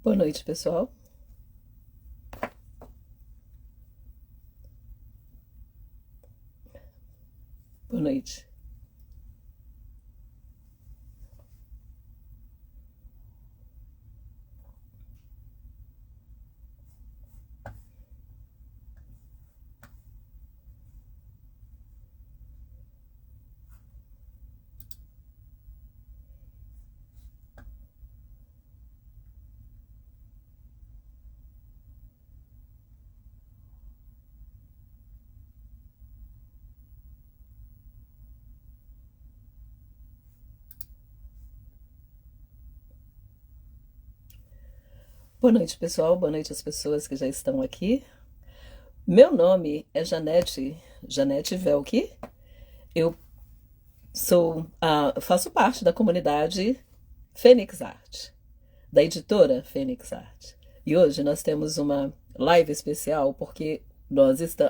Boa noite, pessoal. Boa noite. Boa noite, pessoal. Boa noite às pessoas que já estão aqui. Meu nome é Janete Velke. Eu faço parte da comunidade Fênix Art, da editora Fênix Art. E hoje nós temos uma live especial porque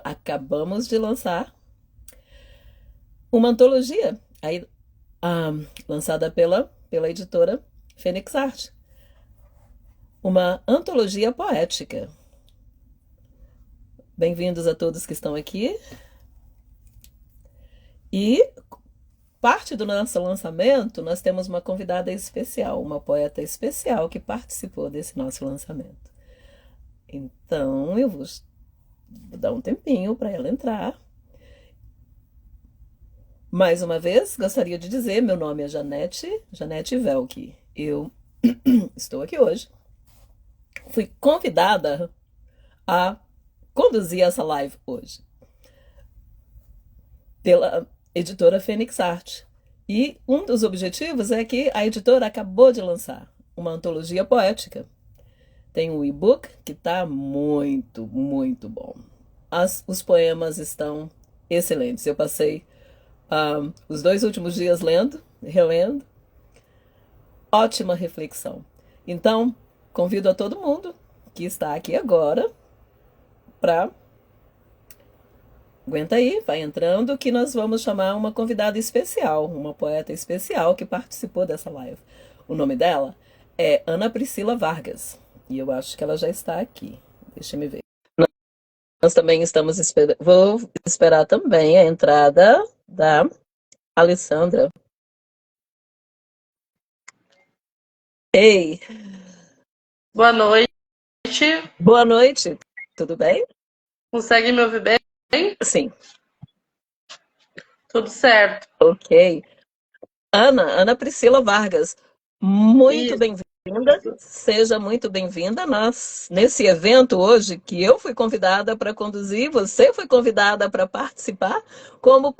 acabamos de lançar uma antologia aí, lançada pela editora Fênix Art. Uma antologia poética. Bem-vindos a todos que estão aqui. E parte do nosso lançamento, nós temos uma convidada especial, uma poeta especial que participou desse nosso lançamento. Então, eu vou dar um tempinho para ela entrar. Mais uma vez, gostaria de dizer, meu nome é Janete Velke. Eu estou aqui hoje. Fui convidada a conduzir essa live hoje pela editora Fênix Art. E um dos objetivos é que a editora acabou de lançar uma antologia poética. Tem um e-book que está muito, muito bom. Os poemas estão excelentes. Eu passei os 2 últimos dias relendo. Ótima reflexão. Então, convido a todo mundo que está aqui agora para... Aguenta aí, vai entrando, que nós vamos chamar uma convidada especial, uma poeta especial que participou dessa live. O nome dela é Ana Priscila Vargas, e eu acho que ela já está aqui. Deixa eu ver. Nós também estamos esperando. Vou esperar também a entrada da Alessandra. Ei, Boa noite. boa noite, tudo bem? Consegue me ouvir bem? Sim, Tudo certo. ok. Ana Priscila Vargas, muito Isso. bem-vinda. Seja muito bem-vinda nesse evento hoje que eu fui convidada para conduzir, você foi convidada para participar como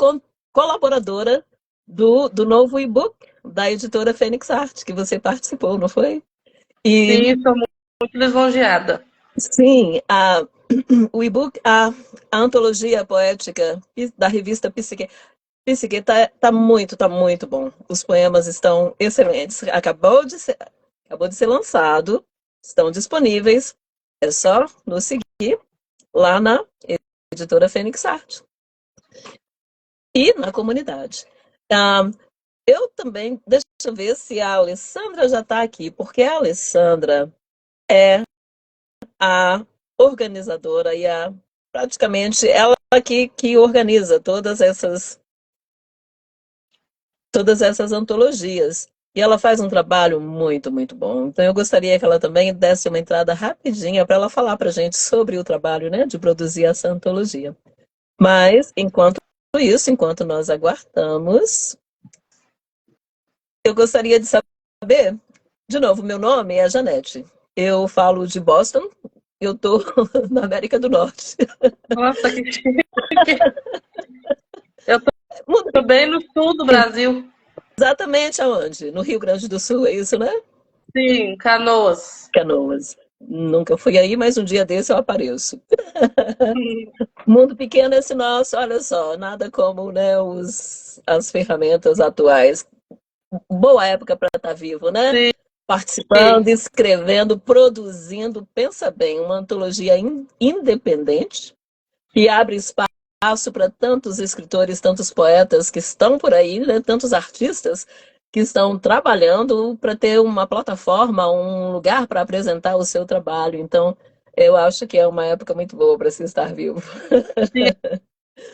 colaboradora do novo e-book da editora Fênix Art, que você participou, não foi? E Sim, estou muito lisonjeada. sim, o e-book, a antologia poética da revista Psique tá muito bom. Os poemas estão excelentes. Acabou de ser lançado, estão disponíveis. É só nos seguir lá na editora Fênix Art e na comunidade. Ah, eu também, deixa eu ver se a Alessandra já está aqui, porque a Alessandra é a organizadora e praticamente ela que organiza todas essas antologias. E ela faz um trabalho muito, muito bom. Então eu gostaria que ela também desse uma entrada rapidinha para ela falar para a gente sobre o trabalho, né, de produzir essa antologia. Mas, enquanto nós aguardamos, eu gostaria de saber, de novo, meu nome é Janete. Eu falo de Boston, eu estou na América do Norte. Nossa, que chique. Eu Mundo estou bem no sul do Brasil. Exatamente aonde? No Rio Grande do Sul, é isso, né? Sim, Canoas. Canoas. Nunca fui aí, mas um dia desse eu apareço. Mundo pequeno esse nosso, olha só, nada como, né, as ferramentas atuais. Boa época para estar vivo, né? Sim, Participando, escrevendo, produzindo, pensa bem, uma antologia independente que abre espaço para tantos escritores, tantos poetas que estão por aí, né, tantos artistas que estão trabalhando para ter uma plataforma, um lugar para apresentar o seu trabalho. Então, eu acho que é uma época muito boa para se estar vivo. Sim,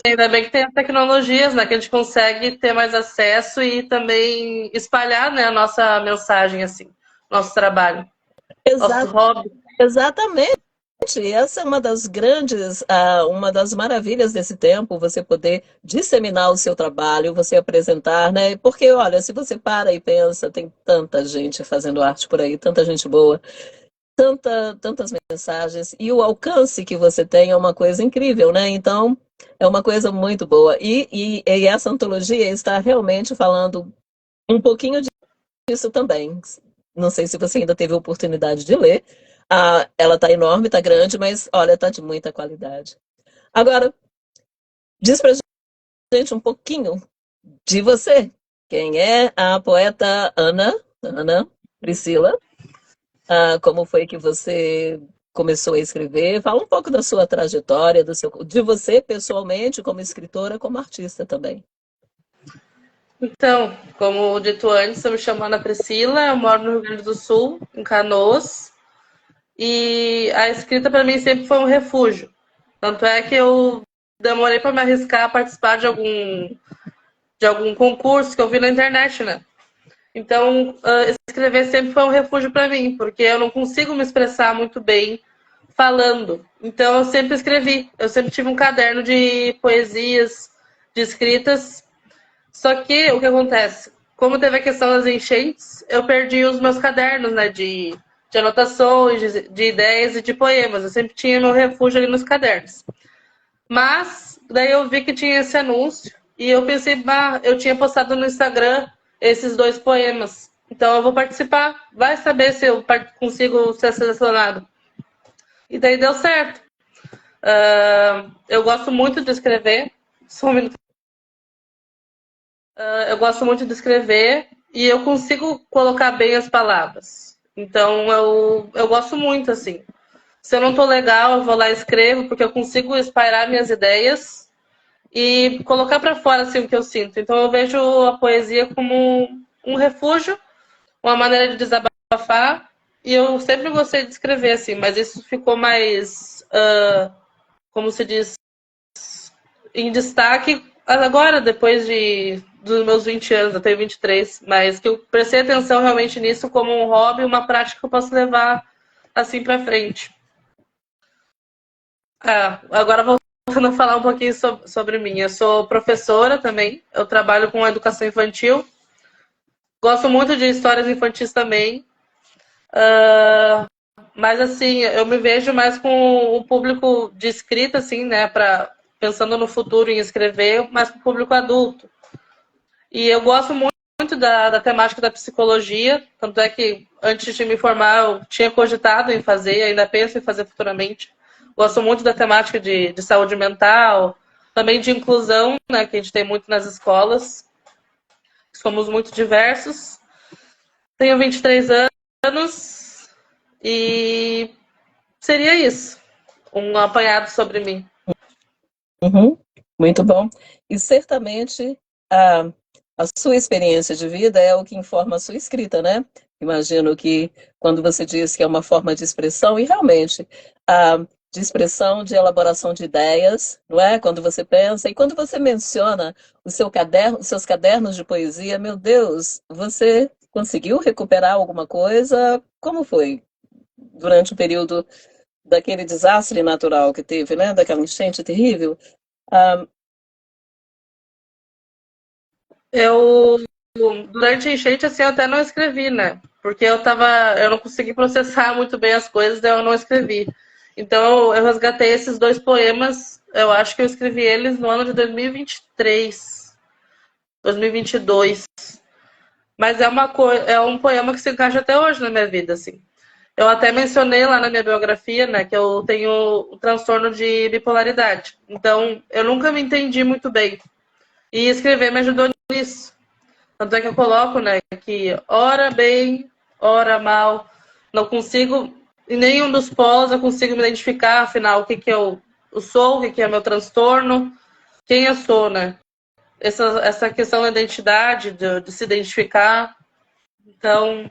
ainda bem que tem as tecnologias, né, que a gente consegue ter mais acesso e também espalhar, né, a nossa mensagem, assim, nosso trabalho, nosso Exato, hobby. exatamente. Essa é uma das grandes, uma das maravilhas desse tempo, você poder disseminar o seu trabalho, você apresentar, né? Porque, olha, se você para e pensa, tem tanta gente fazendo arte por aí, tanta gente boa, tantas mensagens, e o alcance que você tem é uma coisa incrível, né? Então, é uma coisa muito boa. E essa antologia está realmente falando um pouquinho disso também. Não sei se você ainda teve a oportunidade de ler. Ela está enorme, está grande, mas olha, está de muita qualidade. Agora, diz pra gente um pouquinho de você. Quem é a poeta Ana Priscila? Como foi que você começou a escrever? Fala um pouco da sua trajetória, de você pessoalmente, como escritora, como artista também. Então, como dito antes, eu me chamo Ana Priscila, eu moro no Rio Grande do Sul, em Canoas, e a escrita para mim sempre foi um refúgio. Tanto é que eu demorei para me arriscar a participar de algum concurso que eu vi na internet, né? Então, escrever sempre foi um refúgio para mim, porque eu não consigo me expressar muito bem falando. Então, eu sempre escrevi. Eu sempre tive um caderno de poesias, de escritas. Só que o que acontece? Como teve a questão das enchentes, eu perdi os meus cadernos, né, de anotações, de ideias e de poemas. Eu sempre tinha meu refúgio ali nos cadernos. Mas daí eu vi que tinha esse anúncio e eu pensei, bah, eu tinha postado no Instagram esses dois poemas. Então eu vou participar. Vai saber se eu consigo ser selecionado. E daí deu certo. Eu gosto muito de escrever. Só um minuto. Eu gosto muito de escrever e eu consigo colocar bem as palavras. Então eu gosto muito, assim. Se eu não tô legal, eu vou lá e escrevo, porque eu consigo espalhar minhas ideias e colocar para fora assim, o que eu sinto. Então eu vejo a poesia como um refúgio, uma maneira de desabafar. E eu sempre gostei de escrever, assim, mas isso ficou mais, como se diz, em destaque agora, depois dos meus 20 anos, eu tenho 23, mas que eu prestei atenção realmente nisso como um hobby, uma prática que eu posso levar assim para frente. Agora voltando a falar um pouquinho sobre mim. Eu sou professora também, eu trabalho com educação infantil, gosto muito de histórias infantis também, mas assim, eu me vejo mais com o público de escrita, assim, né, pensando no futuro em escrever, mais com o público adulto. E eu gosto muito da temática da psicologia, tanto é que antes de me formar eu tinha cogitado em fazer, ainda penso em fazer futuramente. Gosto muito da temática de saúde mental, também de inclusão, né, que a gente tem muito nas escolas. Somos muito diversos. Tenho 23 anos e seria isso. Um apanhado sobre mim. Uhum, muito bom. E certamente a, a sua experiência de vida é o que informa a sua escrita, né? Imagino que quando você diz que é uma forma de expressão, e realmente, de expressão, de elaboração de ideias, não é? Quando você pensa, e quando você menciona os seus cadernos de poesia, meu Deus, você conseguiu recuperar alguma coisa? Como foi durante o período daquele desastre natural que teve, né? Daquela enchente terrível? Ah, Eu, durante a enchente, assim, eu até não escrevi, né? Porque eu não consegui processar muito bem as coisas, daí eu não escrevi. Então, eu resgatei esses dois poemas, eu acho que eu escrevi eles no ano de 2023, 2022. Mas é um poema que se encaixa até hoje na minha vida, assim. Eu até mencionei lá na minha biografia, né, que eu tenho o transtorno de bipolaridade. Então, eu nunca me entendi muito bem. E escrever me ajudou nisso. Tanto é que eu coloco, né, que ora bem, ora mal. Não consigo, em nenhum dos polos eu consigo me identificar, afinal, o que eu sou, o que é meu transtorno, quem eu sou, né? essa questão da identidade, de se identificar. Então,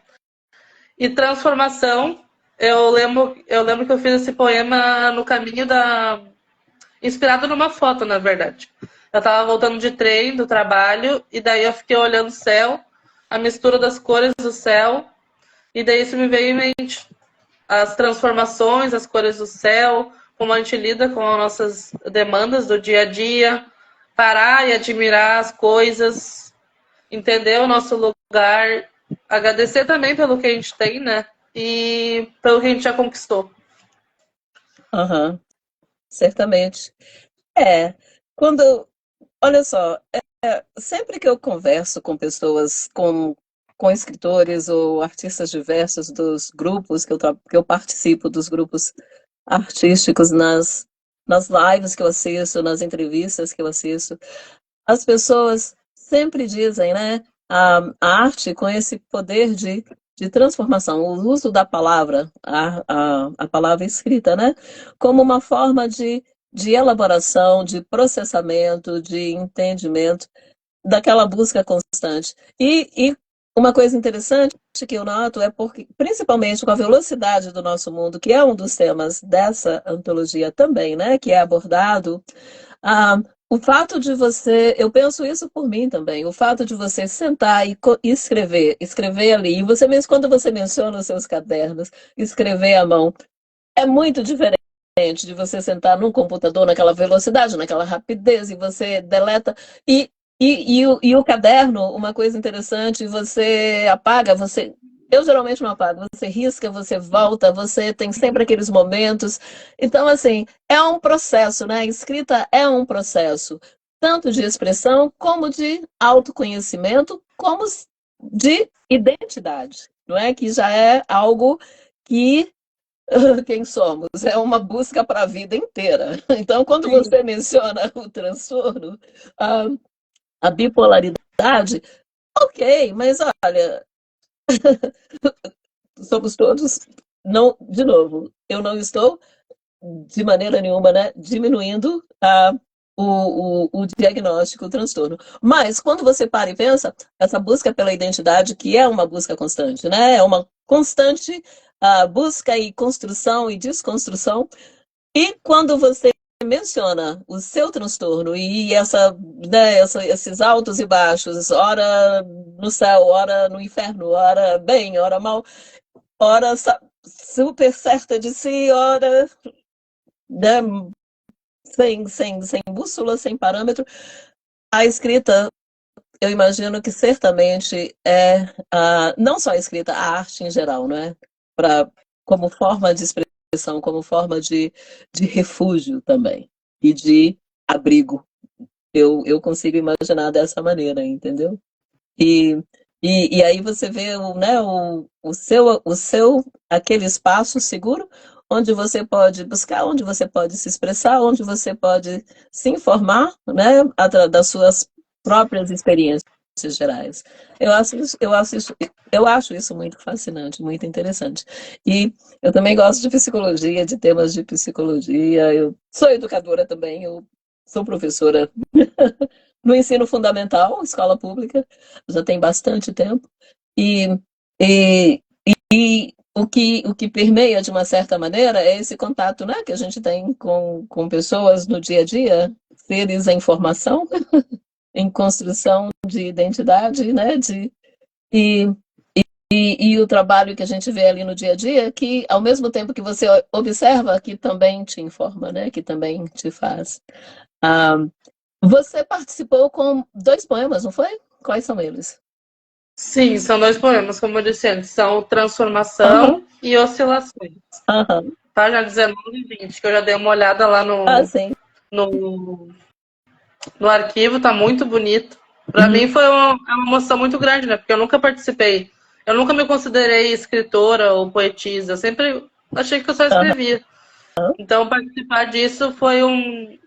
e transformação, eu lembro que eu fiz esse poema no caminho inspirado numa foto, na verdade. Eu estava voltando de trem, do trabalho, e daí eu fiquei olhando o céu, a mistura das cores do céu, e daí isso me veio em mente. As transformações, as cores do céu, como a gente lida com as nossas demandas do dia a dia, parar e admirar as coisas, entender o nosso lugar, agradecer também pelo que a gente tem, né? E pelo que a gente já conquistou. Aham, certamente. É, quando, olha só, sempre que eu converso com pessoas, com escritores ou artistas diversos dos grupos que eu participo, dos grupos artísticos, nas lives que eu assisto, nas entrevistas que eu assisto, as pessoas sempre dizem, né, a arte com esse poder de transformação, o uso da palavra, a palavra escrita, né, como uma forma de elaboração, de processamento, de entendimento daquela busca constante. E uma coisa interessante que eu noto é porque, principalmente com a velocidade do nosso mundo, que é um dos temas dessa antologia também, né, que é abordado, ah, o fato de você, eu penso isso por mim também, o fato de você sentar e escrever ali, e você mesmo, quando você menciona os seus cadernos, escrever à mão, é muito diferente de você sentar num computador naquela velocidade, naquela rapidez, e você deleta. E o caderno, uma coisa interessante, você apaga, eu geralmente não apago, você risca, você volta, você tem sempre aqueles momentos. Então, assim, é um processo, né? A escrita é um processo, tanto de expressão, como de autoconhecimento, como de identidade, não é? Que já é algo que quem somos, é uma busca para a vida inteira. Então, quando Sim. você menciona o transtorno, a, a bipolaridade, ok, mas olha, somos todos, não, de novo, eu não estou de maneira nenhuma, né, diminuindo o diagnóstico, o transtorno. Mas quando você para e pensa, essa busca pela identidade, que é uma busca constante, né, é uma constante busca e construção e desconstrução. E quando você menciona o seu transtorno e esses altos e baixos, ora no céu, ora no inferno, ora bem, ora mal, ora super certa de si, ora, né, sem bússola, sem parâmetro, a escrita, eu imagino que certamente é não só a escrita, a arte em geral, não é? Como forma de expressão, como forma de refúgio também, e de abrigo. Eu consigo imaginar dessa maneira, entendeu? E, e aí você vê né, aquele espaço seguro onde você pode buscar, onde você pode se expressar, onde você pode se informar, né, das suas próprias experiências gerais. Eu acho isso muito fascinante, muito interessante. E eu também gosto de psicologia, de temas de psicologia. Eu sou educadora também, eu sou professora no ensino fundamental, escola pública, já tem bastante tempo. E, e, e o que permeia, de uma certa maneira, é esse contato, né, que a gente tem com pessoas no dia a dia, seres em formação, em construção de identidade, né, e, e o trabalho que a gente vê ali no dia a dia, que ao mesmo tempo que você observa, que também te informa, né, que também te faz. Ah, você participou com 2 poemas, não foi? Quais são eles? Sim, são dois poemas, como eu disse antes, são Aham, Transformação e Oscilações. aham. Página 19 e 20, que eu já dei uma olhada lá Ah, sim. no, no arquivo, tá muito bonito. Para Uhum. mim foi uma emoção muito grande, né? Porque eu nunca participei, eu nunca me considerei escritora ou poetisa, eu sempre achei que eu só Aham. escrevia. Então, participar disso foi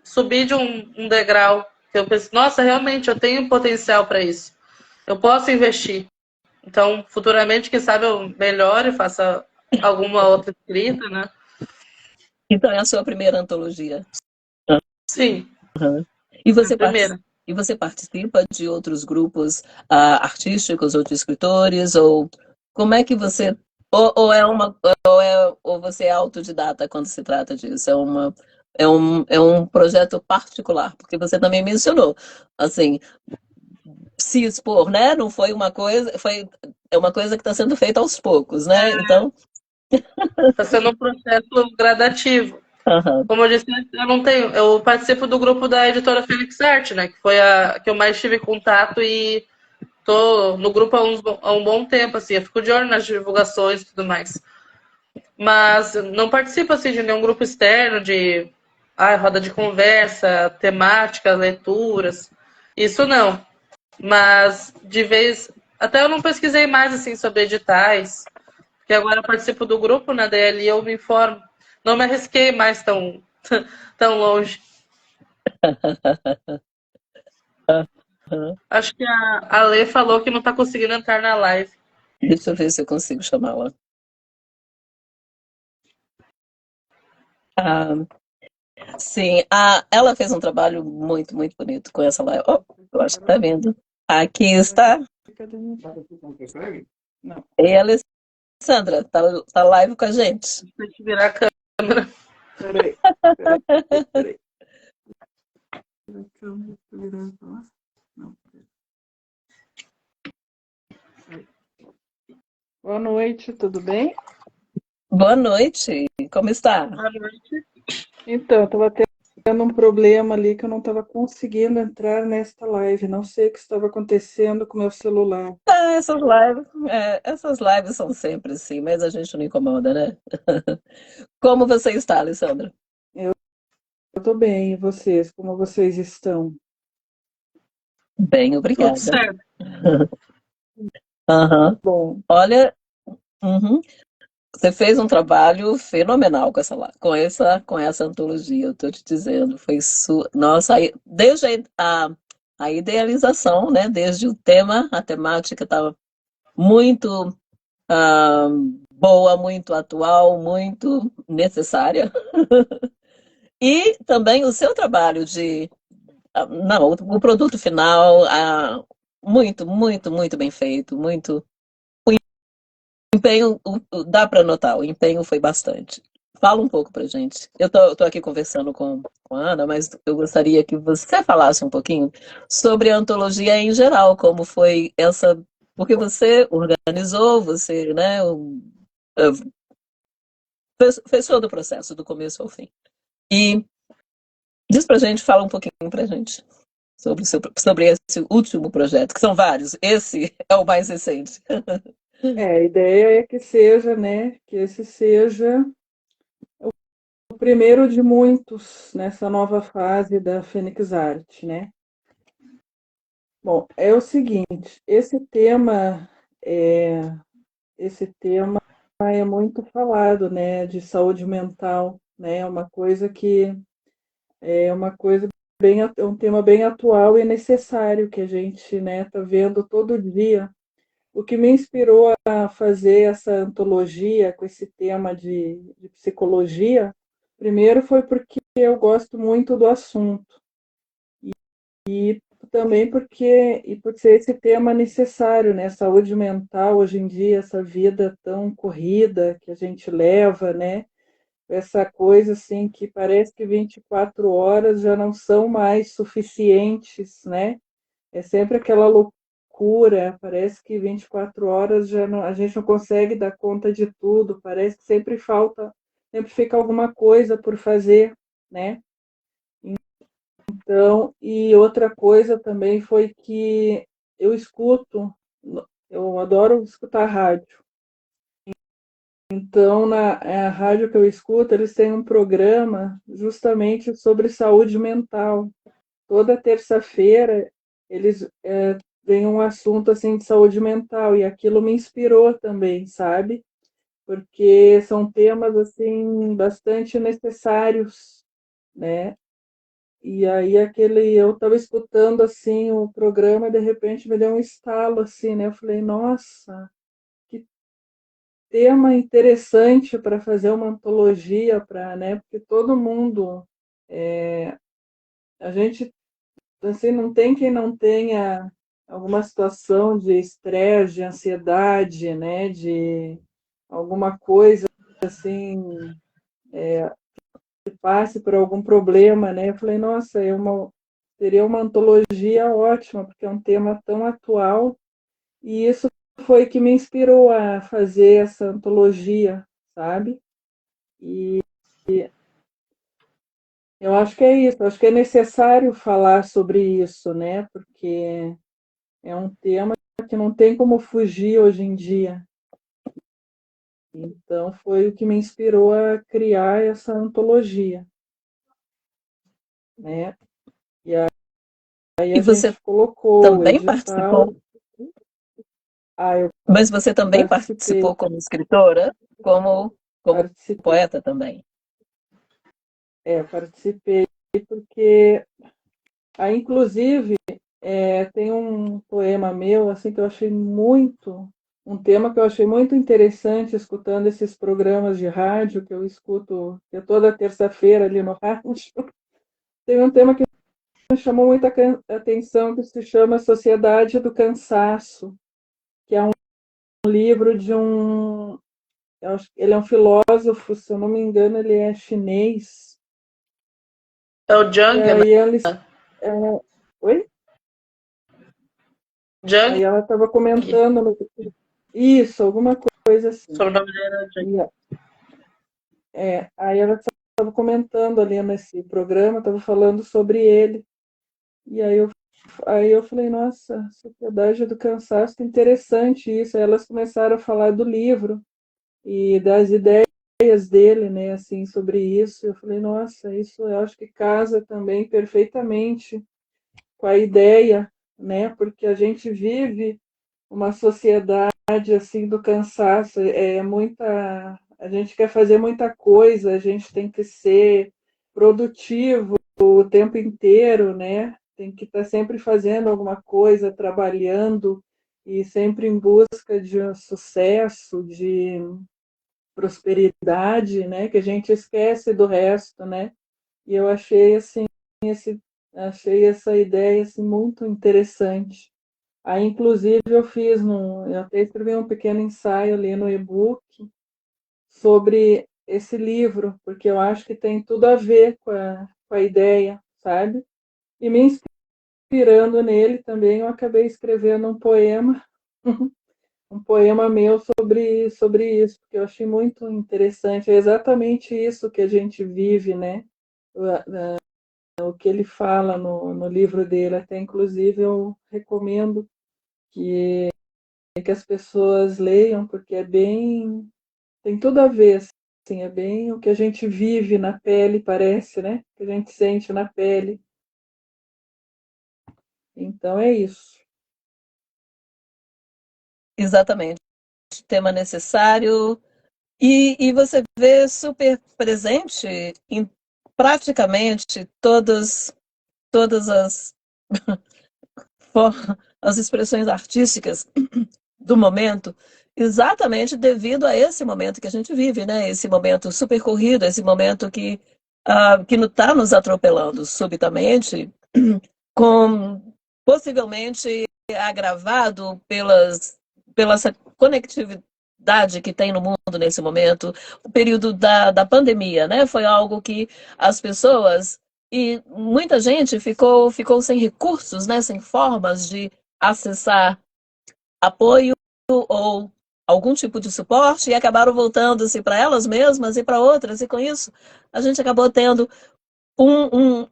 subir de um degrau. Eu pensei, nossa, realmente, eu tenho potencial para isso. Eu posso investir. Então, futuramente, quem sabe eu melhore, faça alguma outra escrita, né? Então é a sua primeira antologia. Sim, Aham. E a primeira. E você participa de outros grupos artísticos ou de escritores? Ou como é que você. Ou é uma, ou você é autodidata quando se trata disso? É um projeto particular, porque você também mencionou, assim, se expor, né? Não foi uma coisa, é uma coisa que está sendo feita aos poucos, né? Então, Está sendo um processo gradativo. aham. Como eu disse, eu participo do grupo da editora Fênix Art, né? Que foi a que eu mais tive contato e tô no grupo há um bom tempo, assim. Eu fico de olho nas divulgações e tudo mais. Mas não participo, assim, de nenhum grupo externo, de roda de conversa, temáticas, leituras. Isso não. Mas de vez. Até eu não pesquisei mais, assim, sobre editais. Porque agora eu participo do grupo, né? Daí ali eu me informo. Não me arrisquei mais tão longe. Aham. Acho que a Lê falou que não tá conseguindo entrar na live. Deixa eu ver se eu consigo chamá-la. Ah, sim, ela fez um trabalho muito, muito bonito com essa live. Oh, eu acho que está vendo. Aqui está. Não. E a Alessandra, tá live com a gente. Tem que virar a câmera. Peraí. Não. Boa noite, tudo bem? Boa noite, como está? Boa noite. Então, eu estava tendo um problema ali que eu não estava conseguindo entrar nesta live. Não sei o que estava acontecendo com o meu celular. Essas lives são sempre assim, mas a gente não incomoda, né? Como você está, Alessandra? Eu estou bem, e vocês? Como vocês estão? Bem, Tudo obrigada. certo. Aham. Bom, Olha, uhum, você fez um trabalho fenomenal com essa antologia, eu estou te dizendo. Nossa, desde a idealização, né? Desde o tema, a temática estava muito ah, boa, muito atual, muito necessária. E também o seu trabalho não, o produto final, muito, muito, muito bem feito, muito. O empenho, dá para notar, o empenho foi bastante. Fala um pouco pra gente. Eu tô aqui conversando com a Ana, mas eu gostaria que você falasse um pouquinho sobre a antologia em geral, como foi essa. Porque você organizou, você, né, fez todo o processo, do começo ao fim. E diz pra gente, fala um pouquinho pra gente sobre esse último projeto, que são vários. Esse é o mais recente. a ideia é que seja, né, que esse seja o primeiro de muitos nessa nova fase da Fênix Art, né? Bom, é o seguinte, é, esse tema é muito falado, né, de saúde mental, né? É uma coisa é um tema bem atual e necessário que a gente, né, tá vendo todo dia. O que me inspirou a fazer essa antologia com esse tema de psicologia, primeiro foi porque eu gosto muito do assunto e também por ser esse tema necessário, né? Saúde mental hoje em dia, essa vida tão corrida que a gente leva, né? Essa coisa assim que parece que 24 horas já não são mais suficientes, né? É sempre aquela loucura, parece que 24 horas já não, a gente não consegue dar conta de tudo, parece que sempre fica alguma coisa por fazer, né? Então, e outra coisa também foi que eu escuto, eu adoro escutar rádio. Então, a rádio que eu escuto, eles têm um programa justamente sobre saúde mental. Toda terça-feira eles têm um assunto assim de saúde mental e aquilo me inspirou também, sabe? Porque são temas assim bastante necessários, né? E aí eu estava escutando assim o programa e de repente me deu um estalo assim, né? Eu falei, nossa, que tema interessante para fazer uma antologia para, né? Porque todo mundo a gente assim, não tem quem não tenha alguma situação de estresse, de ansiedade, né, de alguma coisa assim, que passe por algum problema, né? Eu falei, nossa, seria uma antologia ótima, porque é um tema tão atual, e isso foi que me inspirou a fazer essa antologia, sabe? E eu acho que é isso, acho que é necessário falar sobre isso, né? Porque é um tema que não tem como fugir hoje em dia. Então foi o que me inspirou a criar essa antologia, né? E aí E a você gente colocou o também edital. participou, Eu mas você também participei, participou como escritora, como participei, poeta também. participei porque aí inclusive tem um poema meu assim que eu achei muito um tema que eu achei muito interessante escutando esses programas de rádio que eu escuto que é toda terça-feira ali no rádio. Tem um tema que me chamou muita atenção que se chama Sociedade do Cansaço, que é um livro de ele é um filósofo, se eu não me engano, ele é chinês. É o E Jung, né? aí é, oi? Jung, Aí ela estava comentando isso, alguma coisa assim. sobrenome dele era Jung. E, aí ela estava comentando ali nesse programa, estava falando sobre ele. E aí eu falei, nossa, Sociedade do Cansaço, que interessante isso. Aí elas começaram a falar do livro e das ideias dele, né, assim, sobre isso. Eu falei, nossa, isso eu acho que casa também perfeitamente com a ideia, né, porque a gente vive uma sociedade assim do cansaço, a gente quer fazer muita coisa, a gente tem que ser produtivo o tempo inteiro, né? Tem que estar sempre fazendo alguma coisa, trabalhando e sempre em busca de um sucesso, de prosperidade, né? Que a gente esquece do resto, né? E eu achei assim, achei essa ideia assim muito interessante. Aí, inclusive, eu até escrevi um pequeno ensaio ali no e-book sobre esse livro, porque eu acho que tem tudo a ver com a ideia, sabe? E me inspirando nele também, eu acabei escrevendo um poema, um poema meu sobre isso, porque eu achei muito interessante. É exatamente isso que a gente vive, né? O que ele fala no livro dele, até inclusive eu recomendo que as pessoas leiam, porque tem tudo a ver, assim, é bem o que a gente vive na pele, parece, né? O que a gente sente na pele. Então é isso. Exatamente. Tema necessário. E você vê super presente em praticamente todas as expressões artísticas do momento, exatamente devido a esse momento que a gente vive, né? Esse momento super corrido, esse momento que não está nos atropelando subitamente, com possivelmente agravado pela essa conectividade que tem no mundo nesse momento. O período da pandemia, né? Foi algo que as pessoas e muita gente ficou sem recursos, né? Sem formas de acessar apoio ou algum tipo de suporte e acabaram voltando-se para elas mesmas e para outras, e com isso a gente acabou tendo um,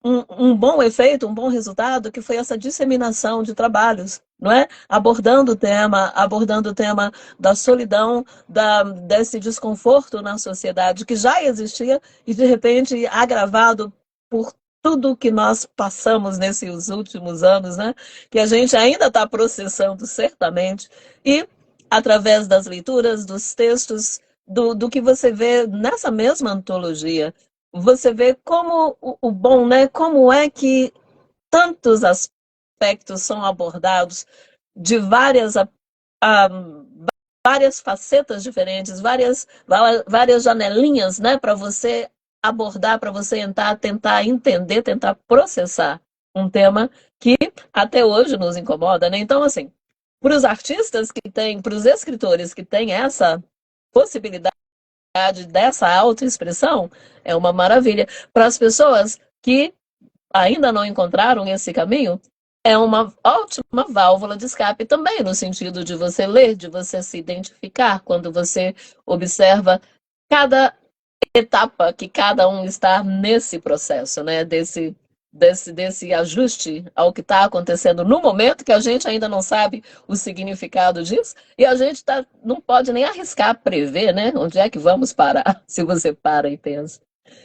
um, um bom efeito, um bom resultado, que foi essa disseminação de trabalhos, não é? Abordando o tema da solidão, desse desconforto na sociedade que já existia e de repente agravado por tudo que nós passamos nesses últimos anos, né? Que a gente ainda está processando certamente e através das leituras, dos textos, do que você vê nessa mesma antologia, você vê como o bom, né? Como é que tantos aspectos são abordados de a, várias facetas diferentes, várias janelinhas, né? Para você abordar, para você tentar entender, tentar processar. um tema que até hoje nos incomoda, né? Então, assim, para os artistas que têm, para os escritores que têm essa possibilidade dessa autoexpressão, é uma maravilha. Para as pessoas que ainda não encontraram esse caminho, é uma ótima válvula de escape também, no sentido de você ler, de você se identificar, quando você observa cada etapa que cada um está nesse processo, né? Desse ajuste ao que está acontecendo no momento, que a gente ainda não sabe o significado disso, e a gente não pode nem arriscar prever, né? Onde é que vamos parar, se você para e pensa.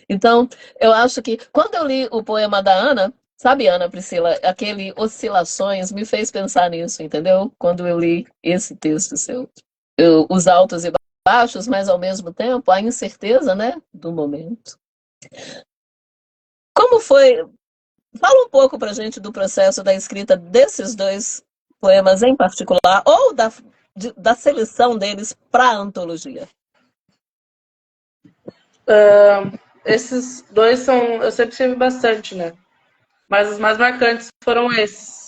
Então, eu acho que quando eu li o poema da Ana, sabe, Ana Priscila, aquele Oscilações me fez pensar nisso, entendeu? Quando eu li esse texto seu. Os altos e baixos, mas ao mesmo tempo a incerteza, né, do momento. Como foi? Fala um pouco pra gente do processo da escrita desses dois poemas em particular, ou da seleção deles para a antologia. Esses dois são, eu sempre escrevi bastante, né? Mas os mais marcantes foram esses.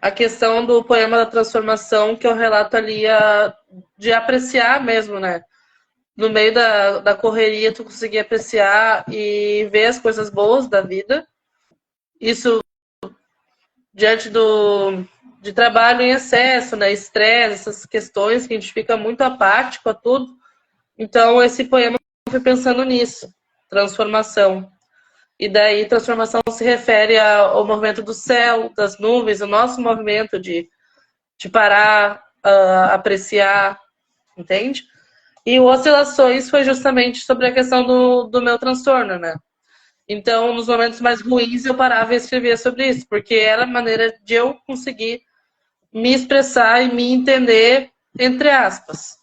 A questão do poema da transformação, que eu relato ali de apreciar mesmo, né? No meio da correria, tu conseguir apreciar e ver as coisas boas da vida. Isso diante de trabalho em excesso, né? Estresse, essas questões que a gente fica muito apático a tudo. Então, esse poema eu fui pensando nisso, transformação. E daí, transformação se refere ao movimento do céu, das nuvens, o nosso movimento de parar, apreciar, entende? E o Oscilações foi justamente sobre a questão do meu transtorno, né? Então, nos momentos mais ruins, eu parava e escrevia sobre isso, porque era a maneira de eu conseguir me expressar e me entender, entre aspas.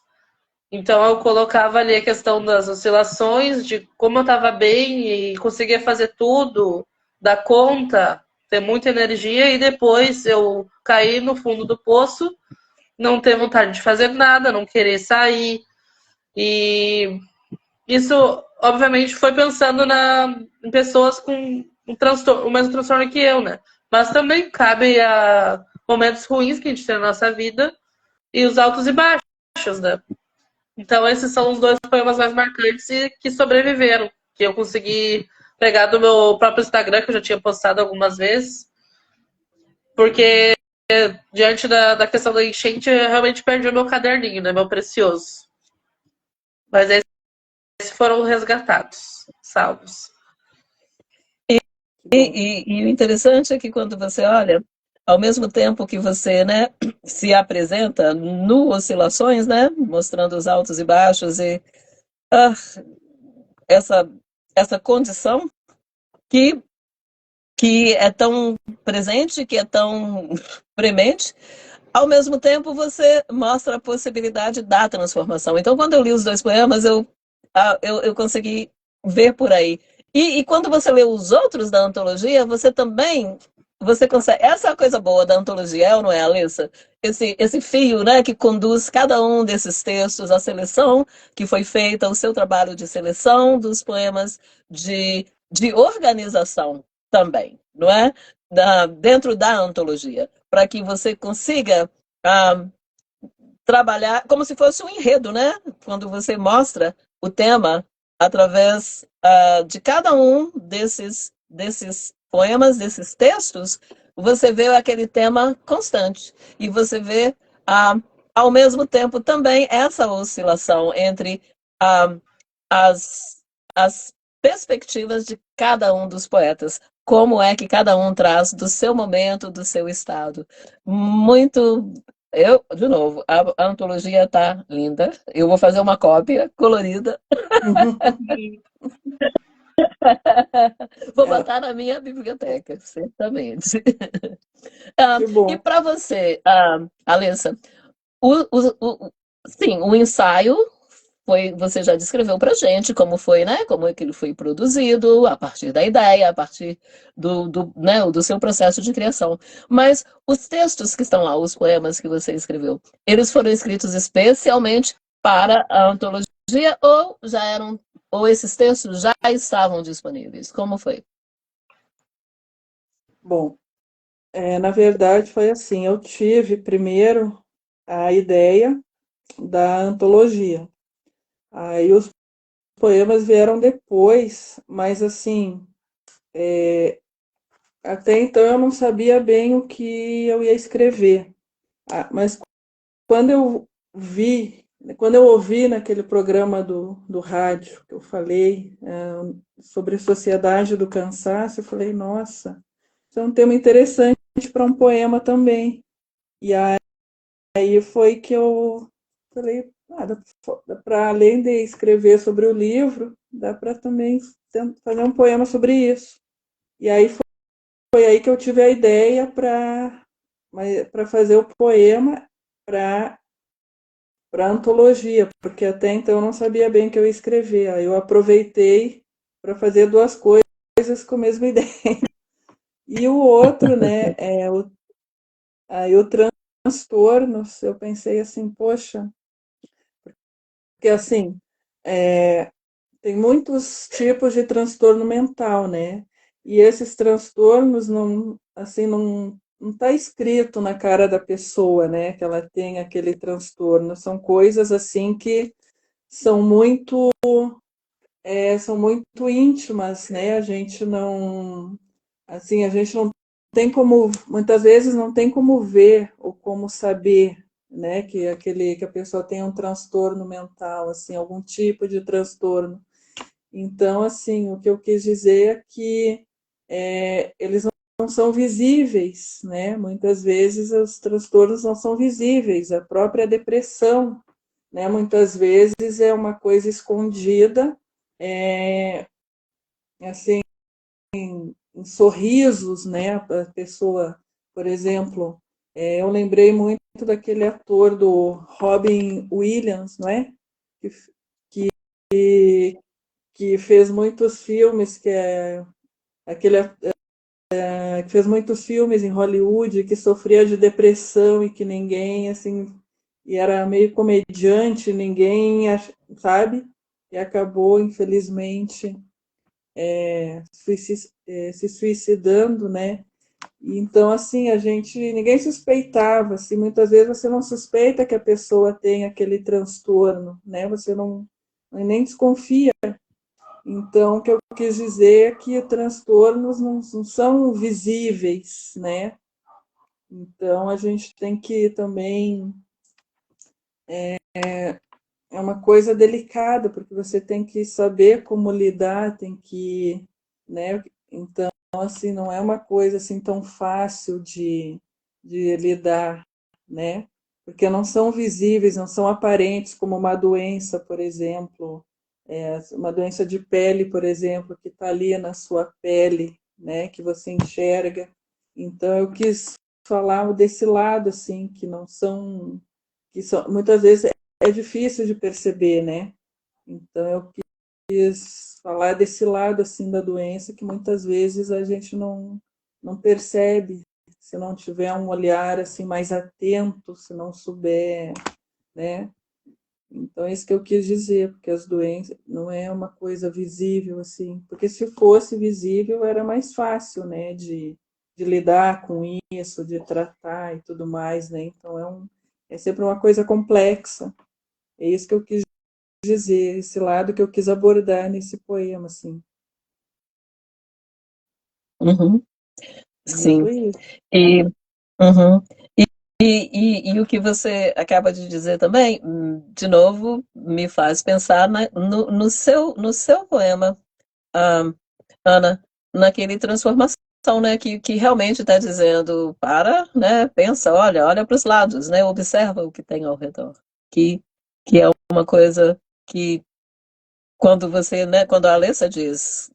Então, eu colocava ali a questão das oscilações, de como eu estava bem e conseguia fazer tudo, dar conta, ter muita energia, e depois eu caí no fundo do poço, não ter vontade de fazer nada, não querer sair. E isso, obviamente, foi pensando em pessoas com o mesmo transtorno que eu, né? Mas também cabe a momentos ruins que a gente tem na nossa vida e os altos e baixos, né? Então, esses são os dois poemas mais marcantes e que sobreviveram. Que eu consegui pegar do meu próprio Instagram, que eu já tinha postado algumas vezes. Porque, diante da questão da enchente, eu realmente perdi o meu caderninho, né? Meu precioso. Mas esses foram resgatados, salvos. E o interessante é que quando você olha, ao mesmo tempo que você, né, se apresenta no Oscilações, né, mostrando os altos e baixos e essa condição que é tão presente, que é tão premente, ao mesmo tempo você mostra a possibilidade da transformação. Então, quando eu li os dois poemas, eu consegui ver por aí. E quando você lê os outros da antologia, você também consegue. Essa é a coisa boa da antologia, é ou não é, Alissa? Esse fio, né, que conduz cada um desses textos, a seleção que foi feita, o seu trabalho de seleção dos poemas, de organização também, não é? Dentro da antologia, para que você consiga trabalhar como se fosse um enredo, né? Quando você mostra o tema através de cada um desses poemas, desses textos, você vê aquele tema constante e você vê ao mesmo tempo também essa oscilação entre as perspectivas de cada um dos poetas, como é que cada um traz do seu momento, do seu estado. Muito. De novo, a antologia está linda. Eu vou fazer uma cópia colorida. Vou botar na minha biblioteca, certamente. E para você, Alessa, sim, o ensaio você já descreveu para a gente como foi, né? Como é que ele foi produzido, a partir da ideia, a partir do seu processo de criação. Mas os textos que estão lá, os poemas que você escreveu, eles foram escritos especialmente para a antologia ou esses textos já estavam disponíveis? Como foi? Bom, na verdade foi assim, eu tive primeiro a ideia da antologia. Aí os poemas vieram depois, mas assim, até então eu não sabia bem o que eu ia escrever. Mas quando eu vi, quando eu ouvi naquele programa do rádio que eu falei, sobre a sociedade do cansaço, eu falei, nossa, isso é um tema interessante para um poema também. E aí foi que eu falei, dá para além de escrever sobre o livro, dá para também fazer um poema sobre isso. E aí foi aí que eu tive a ideia para fazer o poema para antologia, porque até então eu não sabia bem o que eu ia escrever. Aí eu aproveitei para fazer duas coisas com a mesma ideia. E o outro, né, aí o transtornos, eu pensei assim, poxa, porque assim, é, tem muitos tipos de transtorno mental, né? E esses transtornos não, assim, não está escrito na cara da pessoa, né? Que ela tem aquele transtorno. São coisas assim que são muito, são muito íntimas, né? A gente não tem como, muitas vezes não tem como ver ou como saber, né? Que a pessoa tem um transtorno mental, assim, algum tipo de transtorno. Então, assim, o que eu quis dizer é que eles não são visíveis, né? Muitas vezes os transtornos não são visíveis, a própria depressão, né? Muitas vezes é uma coisa escondida, é, assim, em sorrisos, né? A pessoa, por exemplo, eu lembrei muito daquele ator do Robin Williams, não é? Que, que fez muitos filmes, aquele que fez muitos filmes em Hollywood, que sofria de depressão e que ninguém, assim, e era meio comediante, ninguém, sabe? E acabou, infelizmente, se suicidando, né? Então, assim, ninguém suspeitava, assim, muitas vezes você não suspeita que a pessoa tem aquele transtorno, né? Você não nem desconfia. Então, o que eu quis dizer é que transtornos não são visíveis, né? Então, a gente tem que também. É uma coisa delicada, porque você tem que saber como lidar, tem que. Né? Então, assim, não é uma coisa assim tão fácil de lidar, né? Porque não são visíveis, não são aparentes, como uma doença, por exemplo, uma doença de pele, por exemplo, que está ali na sua pele, né? Que você enxerga. Então, eu quis falar desse lado, assim, que são, muitas vezes é difícil de perceber, né? Então, eu quis falar desse lado assim da doença que muitas vezes a gente não percebe se não tiver um olhar assim mais atento, se não souber, né? Então é isso que eu quis dizer, porque as doenças não é uma coisa visível assim, porque se fosse visível era mais fácil, né, de lidar com isso, de tratar e tudo mais, né? Então é sempre uma coisa complexa. É isso que eu quis dizer, esse lado que eu quis abordar nesse poema, assim. Uhum, E sim. foi isso. E, uhum. E o que você acaba de dizer também, de novo, me faz pensar no seu poema, ah, Ana, naquele transformação, né, que realmente está dizendo, né, pensa, olha para os lados, né, observa o que tem ao redor, que, que é uma coisa que quando você, né, quando a Alessa diz,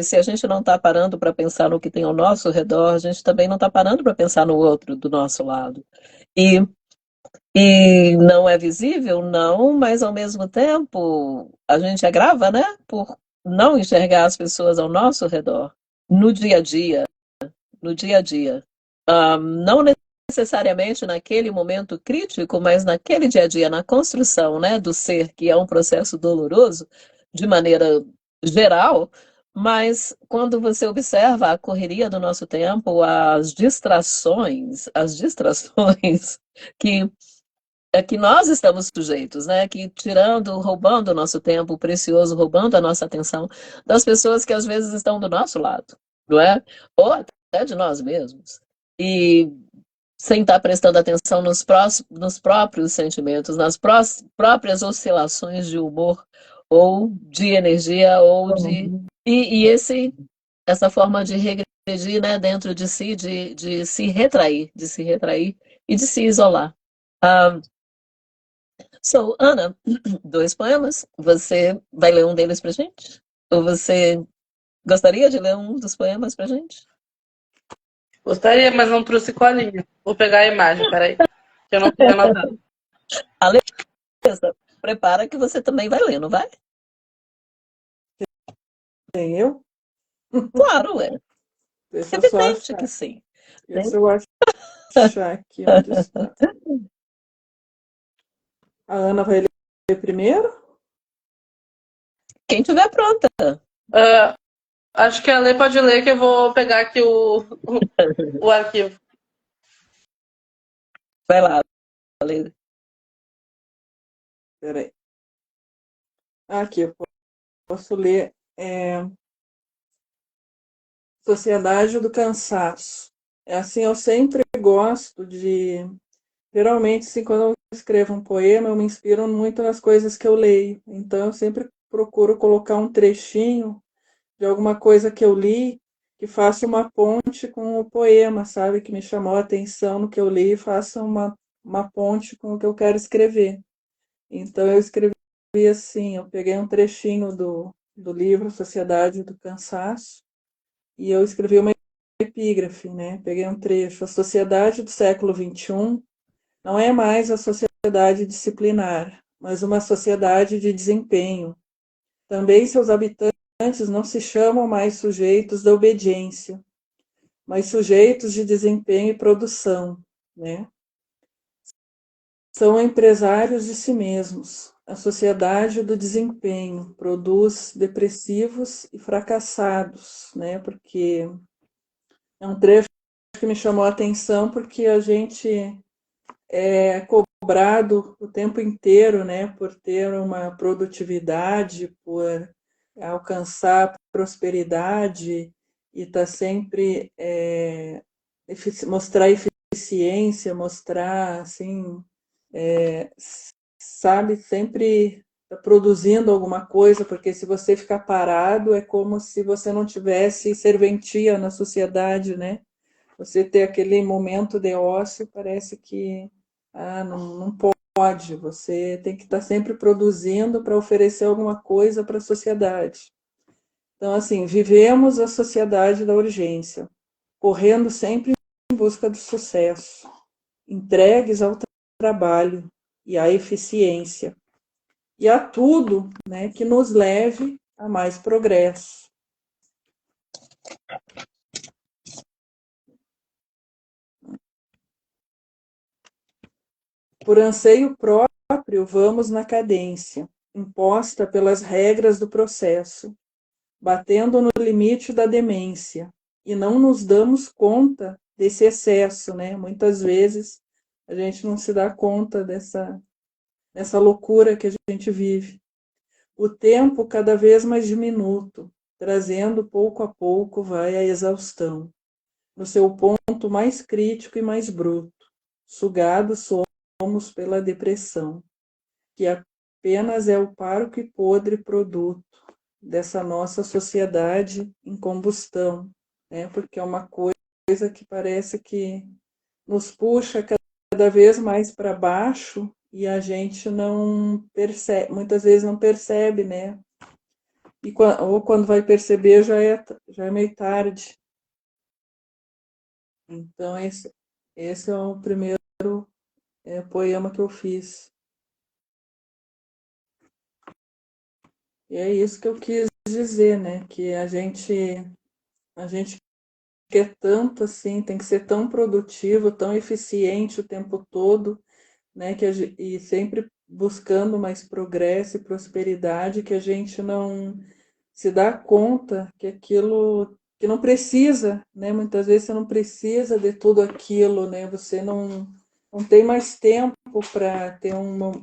se a gente não está parando para pensar no que tem ao nosso redor, a gente também não está parando para pensar no outro do nosso lado. E, e não é visível, não, mas ao mesmo tempo a gente agrava, né, por não enxergar as pessoas ao nosso redor, no dia a dia, no dia a dia. Não necessariamente naquele momento crítico, mas naquele dia a dia, na construção, né, do ser, que é um processo doloroso, de maneira geral, Mas quando você observa a correria do nosso tempo, as distrações que que nós estamos sujeitos, né? Que tirando, roubando o nosso tempo precioso, roubando a nossa atenção das pessoas que às vezes estão do nosso lado, não é? Ou até de nós mesmos. E sem estar prestando atenção nos próprios sentimentos, nas próprias oscilações de humor ou de energia ou de e essa forma de regredir, né, dentro de si, de se retrair e de se isolar. Ah, Ana, dois poemas. Você vai ler um deles pra gente? Ou você gostaria de ler um dos poemas pra gente? Gostaria, mas não trouxe colinha. Vou pegar a imagem, peraí. Que eu não tenho anotado. Alessa, prepara que você também vai ler, não vai? Tem eu? Claro, é. Deixa eu só Evidente achar. que sim. Deixa eu achar aqui onde está. A Ana vai ler primeiro? Quem tiver pronta. Acho que a Lê pode ler, que eu vou pegar aqui o arquivo. Vai lá, Lê. Peraí. Aqui, eu posso ler. Sociedade do Cansaço. É assim, eu sempre gosto de. Geralmente, assim, quando eu escrevo um poema, eu me inspiro muito nas coisas que eu leio. Então, eu sempre procuro colocar um trechinho de alguma coisa que eu li que faça uma ponte com o poema, sabe? Que me chamou a atenção no que eu li e faça uma ponte com o que eu quero escrever. Então, eu escrevi assim: eu peguei um trechinho do livro Sociedade do Cansaço e eu escrevi uma epígrafe, né? Peguei um trecho. A sociedade do século XXI não é mais a sociedade disciplinar, mas uma sociedade de desempenho. Também seus habitantes não se chamam mais sujeitos da obediência, mas sujeitos de desempenho e produção, né? São empresários de si mesmos. A sociedade do desempenho produz depressivos e fracassados, né? Porque é um trecho que me chamou a atenção porque a gente é cobrado o tempo inteiro, né, por ter uma produtividade, por alcançar prosperidade e estar sempre mostrar eficiência, mostrar assim, sabe, sempre tá produzindo alguma coisa, porque se você ficar parado é como se você não tivesse serventia na sociedade, né? Você ter aquele momento de ócio, parece que não pode. Você tem que estar sempre produzindo para oferecer alguma coisa para a sociedade. Então, assim, vivemos a sociedade da urgência, correndo sempre em busca do sucesso, entregues ao trabalho e à eficiência, e a tudo, né, que nos leve a mais progresso. Por anseio próprio, vamos na cadência, imposta pelas regras do processo, batendo no limite da demência, e não nos damos conta desse excesso, né? Muitas vezes a gente não se dá conta dessa loucura que a gente vive. O tempo cada vez mais diminuto, trazendo pouco a pouco vai a exaustão, no seu ponto mais crítico e mais bruto, sugados somos pela depressão, que apenas é o parco e podre produto dessa nossa sociedade em combustão, né? Porque é uma coisa que parece que nos puxa cada vez mais para baixo e a gente não percebe, muitas vezes não percebe, né? Ou quando vai perceber já é meio tarde. Então esse é o primeiro poema que eu fiz. E é isso que eu quis dizer, né? Que a gente quer tanto assim, tem que ser tão produtivo, tão eficiente o tempo todo, né? E sempre buscando mais progresso e prosperidade, que a gente não se dá conta que aquilo que não precisa, né? Muitas vezes você não precisa de tudo aquilo, né? Você não tem mais tempo para ter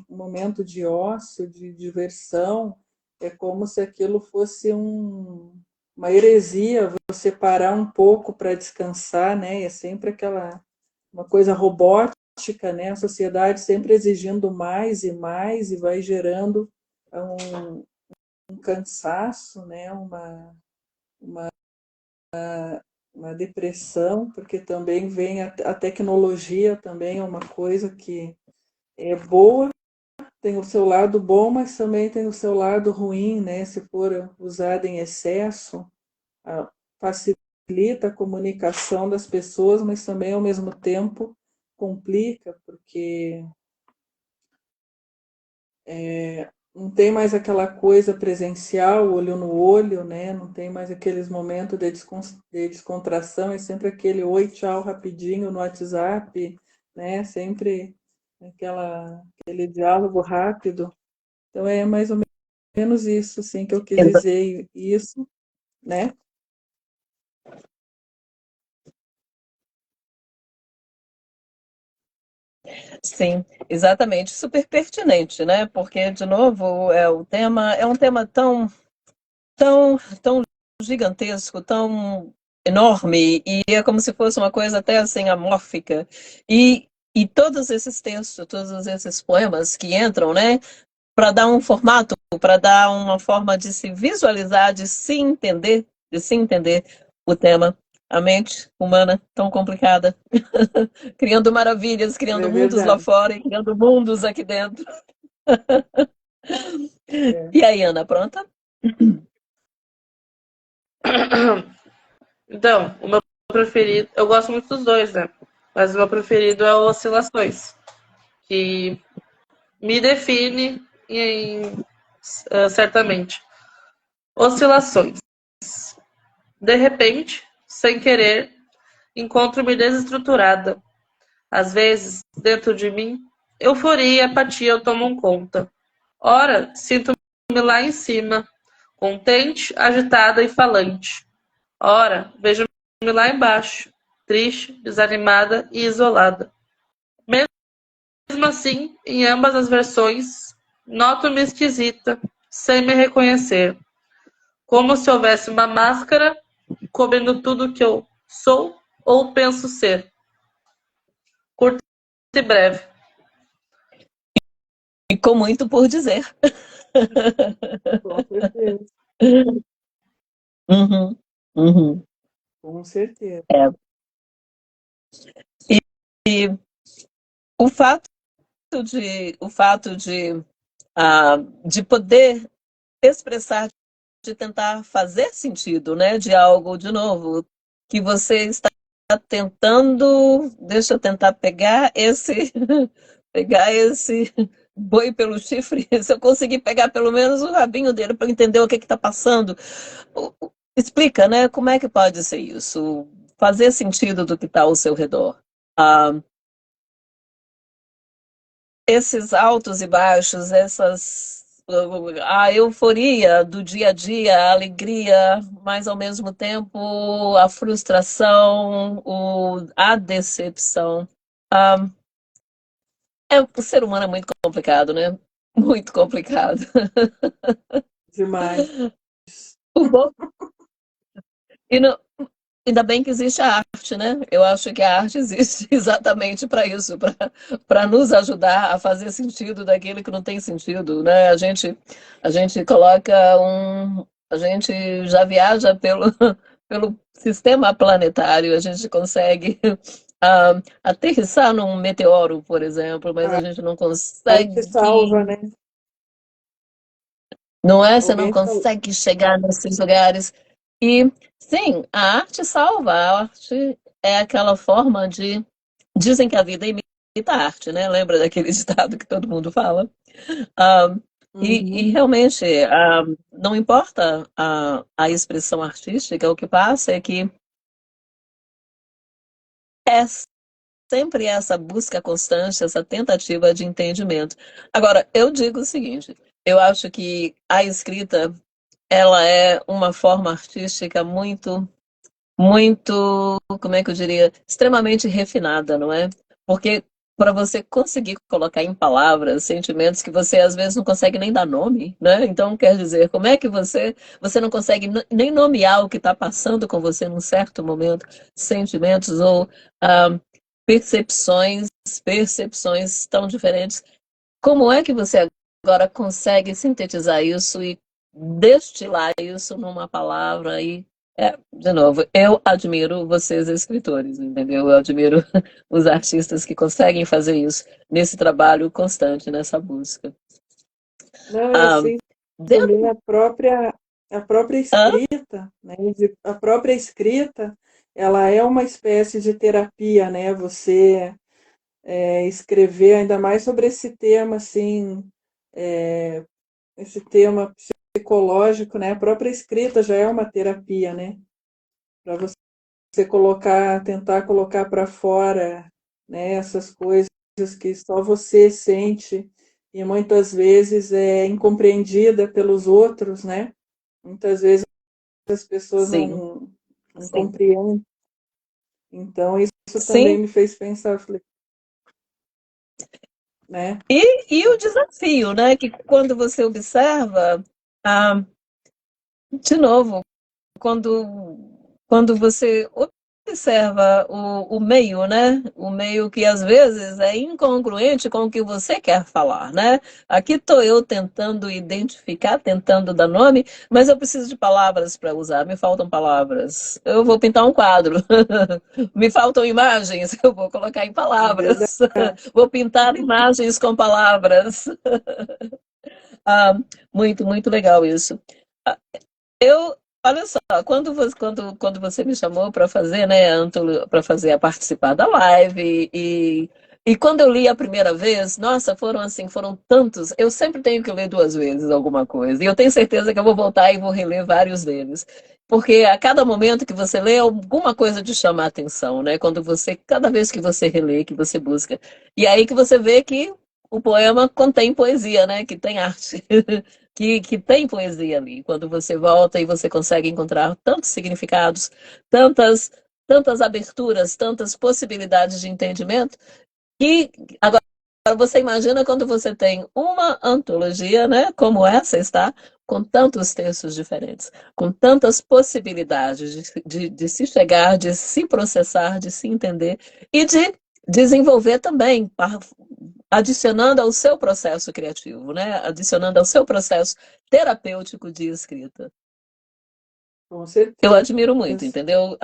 momento de ócio, de diversão. É como se aquilo fosse uma heresia, você parar um pouco para descansar, né? É sempre uma coisa robótica, né? A sociedade sempre exigindo mais e mais e vai gerando um, um cansaço, né? Uma depressão, porque também vem a tecnologia também é uma coisa que é boa, tem o seu lado bom, mas também tem o seu lado ruim, né? Se for usada em excesso, facilita a comunicação das pessoas, mas também ao mesmo tempo complica, porque não tem mais aquela coisa presencial, olho no olho, né? Não tem mais aqueles momentos de descontração, é sempre aquele oi, tchau, rapidinho no WhatsApp, né? Sempre aquele diálogo rápido. Então é mais ou menos isso, assim, que eu quis dizer isso, né? Sim, exatamente, super pertinente, né? Porque, de novo, é um tema tão gigantesco, tão enorme, e é como se fosse uma coisa até assim amórfica. E todos esses textos, todos esses poemas que entram, né, para dar um formato, para dar uma forma de se visualizar, de se entender o tema. A mente humana tão complicada, criando maravilhas, criando É mundos lá verdade. fora e criando mundos aqui dentro. É. E aí, Ana, pronta? Então, o meu preferido, eu gosto muito dos dois, né? Mas o meu preferido é o Oscilações, que me define certamente. Oscilações. De repente, sem querer, encontro-me desestruturada. Às vezes, dentro de mim, euforia e apatia tomam conta. Ora, sinto-me lá em cima, contente, agitada e falante. Ora, vejo-me lá embaixo, triste, desanimada e isolada. Mesmo assim, em ambas as versões, noto-me esquisita, sem me reconhecer, como se houvesse uma máscara cobrindo tudo que eu sou ou penso ser. Curto e breve. Ficou muito por dizer. Com certeza. Uhum, uhum. Com certeza. É. E o fato de poder expressar, de tentar fazer sentido, né, de algo de novo que você está tentando, deixa eu tentar pegar esse boi pelo chifre, se eu conseguir pegar pelo menos o rabinho dele para entender o que está passando. Explica, né? Como é que pode ser isso? Fazer sentido do que está ao seu redor. Ah, esses altos e baixos, a euforia do dia a dia, a alegria, mas ao mesmo tempo a frustração, a decepção. Ah, o ser humano é muito complicado, né? Muito complicado. Demais. O bom, e no, ainda bem que existe a arte, né? Eu acho que a arte existe exatamente para isso, para nos ajudar a fazer sentido daquilo que não tem sentido, né? A gente coloca a gente já viaja pelo sistema planetário, a gente consegue aterrissar num meteoro, por exemplo, mas a gente não A arte salva, consegue, né? não é? Você não Alguém falou. consegue chegar nesses lugares. E, sim, a arte salva. A arte é aquela forma de. Dizem que a vida imita a arte, né? Lembra daquele ditado que todo mundo fala? Ah, e Uhum. realmente, não importa a expressão artística, o que passa é que é sempre essa busca constante, essa tentativa de entendimento. Agora, eu digo o seguinte: eu acho que a escrita ela é uma forma artística muito, como é que eu diria, extremamente refinada, não é? Porque para você conseguir colocar em palavras sentimentos que você às vezes não consegue nem dar nome, né? Então, quer dizer, como é que você não consegue nem nomear o que está passando com você num certo momento, sentimentos ou ah, percepções, percepções tão diferentes. Como é que você agora consegue sintetizar isso e destilar isso numa palavra e de novo, eu admiro vocês escritores, entendeu? Eu admiro os artistas que conseguem fazer isso nesse trabalho constante, nessa busca. Não, eu Ah, sinto também dentro, a própria ah, escrita, né? A própria escrita, ela é uma espécie de terapia, né? Você escrever ainda mais sobre esse tema, assim, é, esse tema psicológico, né? A própria escrita já é uma terapia, né? Para você colocar, tentar colocar para fora, né? Essas coisas que só você sente e muitas vezes é incompreendida pelos outros, né? Muitas vezes as pessoas sim, não sim, compreendem. Então, isso também sim. me fez pensar, falei, né? E o desafio, né? Que quando você observa, ah, de novo, quando você observa o meio, né? O meio que às vezes é incongruente com o que você quer falar, né? Aqui estou eu tentando identificar, tentando dar nome, mas eu preciso de palavras para usar, me faltam palavras. Eu vou pintar um quadro, me faltam imagens, eu vou colocar em É verdade. palavras, vou pintar imagens com palavras. Ah, muito, muito legal isso. Eu, olha só, quando você me chamou para fazer, né, para fazer a participar da live e quando eu li a primeira vez, nossa, foram assim, foram tantos. Eu sempre tenho que ler duas vezes alguma coisa e eu tenho certeza que eu vou voltar e vou reler vários deles, porque a cada momento que você lê, alguma coisa te chama a atenção, né? Cada vez que você relê, que você busca, e aí que você vê que o poema contém poesia, né? Que tem arte. Que tem poesia ali. Quando você volta e você consegue encontrar tantos significados, tantas, tantas aberturas, tantas possibilidades de entendimento, que agora você imagina quando você tem uma antologia, né, como essa está, com tantos textos diferentes, com tantas possibilidades de se chegar, de se processar, de se entender e de desenvolver também, adicionando ao seu processo criativo, né? Adicionando ao seu processo terapêutico de escrita. Com Eu certeza. admiro muito, entendeu?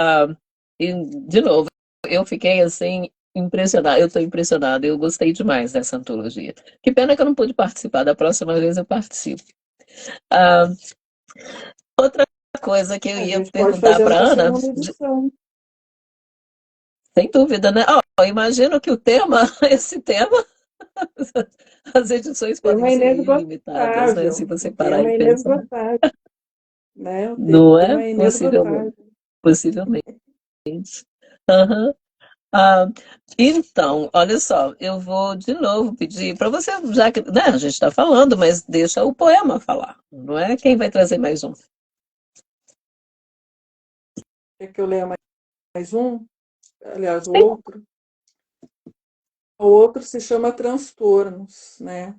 E, de novo, eu fiquei assim impressionada. Eu estou impressionada. Eu gostei demais dessa antologia. Que pena que eu não pude participar. Da próxima vez eu participo. Ah, outra coisa que eu A ia gente pode perguntar fazer para uma Ana, segunda edição. sem dúvida, né? Ó, imagino que o tema, esse tema, as edições podem Tema ser ilimitadas, né? Se inesgotável. você O parar tema e é pensar. inesgotável, né? O Não é? tema é Possivelmente. inesgotável. Possivelmente. Aham. Ah, então, olha só, eu vou de novo pedir para você, já que né, a gente está falando, mas deixa o poema falar, não é? Quem vai trazer mais um? Quer que eu leia mais um? Aliás, o Sim. outro. O outro se chama Transtornos, né?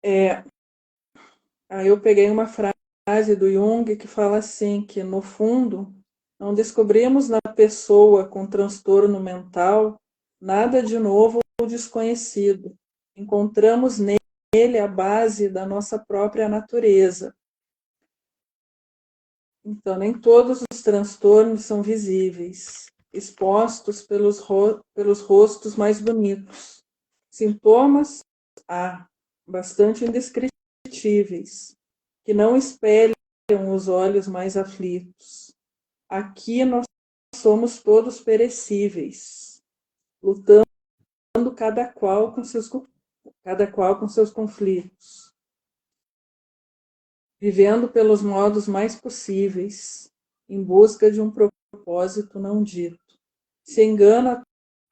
É, aí eu peguei uma frase do Jung que fala assim, que no fundo não descobrimos na pessoa com transtorno mental nada de novo ou desconhecido. Encontramos nele a base da nossa própria natureza. Então, nem todos os transtornos são visíveis, expostos pelos rostos mais bonitos. Sintomas há, bastante indescritíveis, que não espelham os olhos mais aflitos. Aqui nós somos todos perecíveis, lutando cada qual com seus conflitos, vivendo pelos modos mais possíveis, em busca de um propósito não dito. Se engana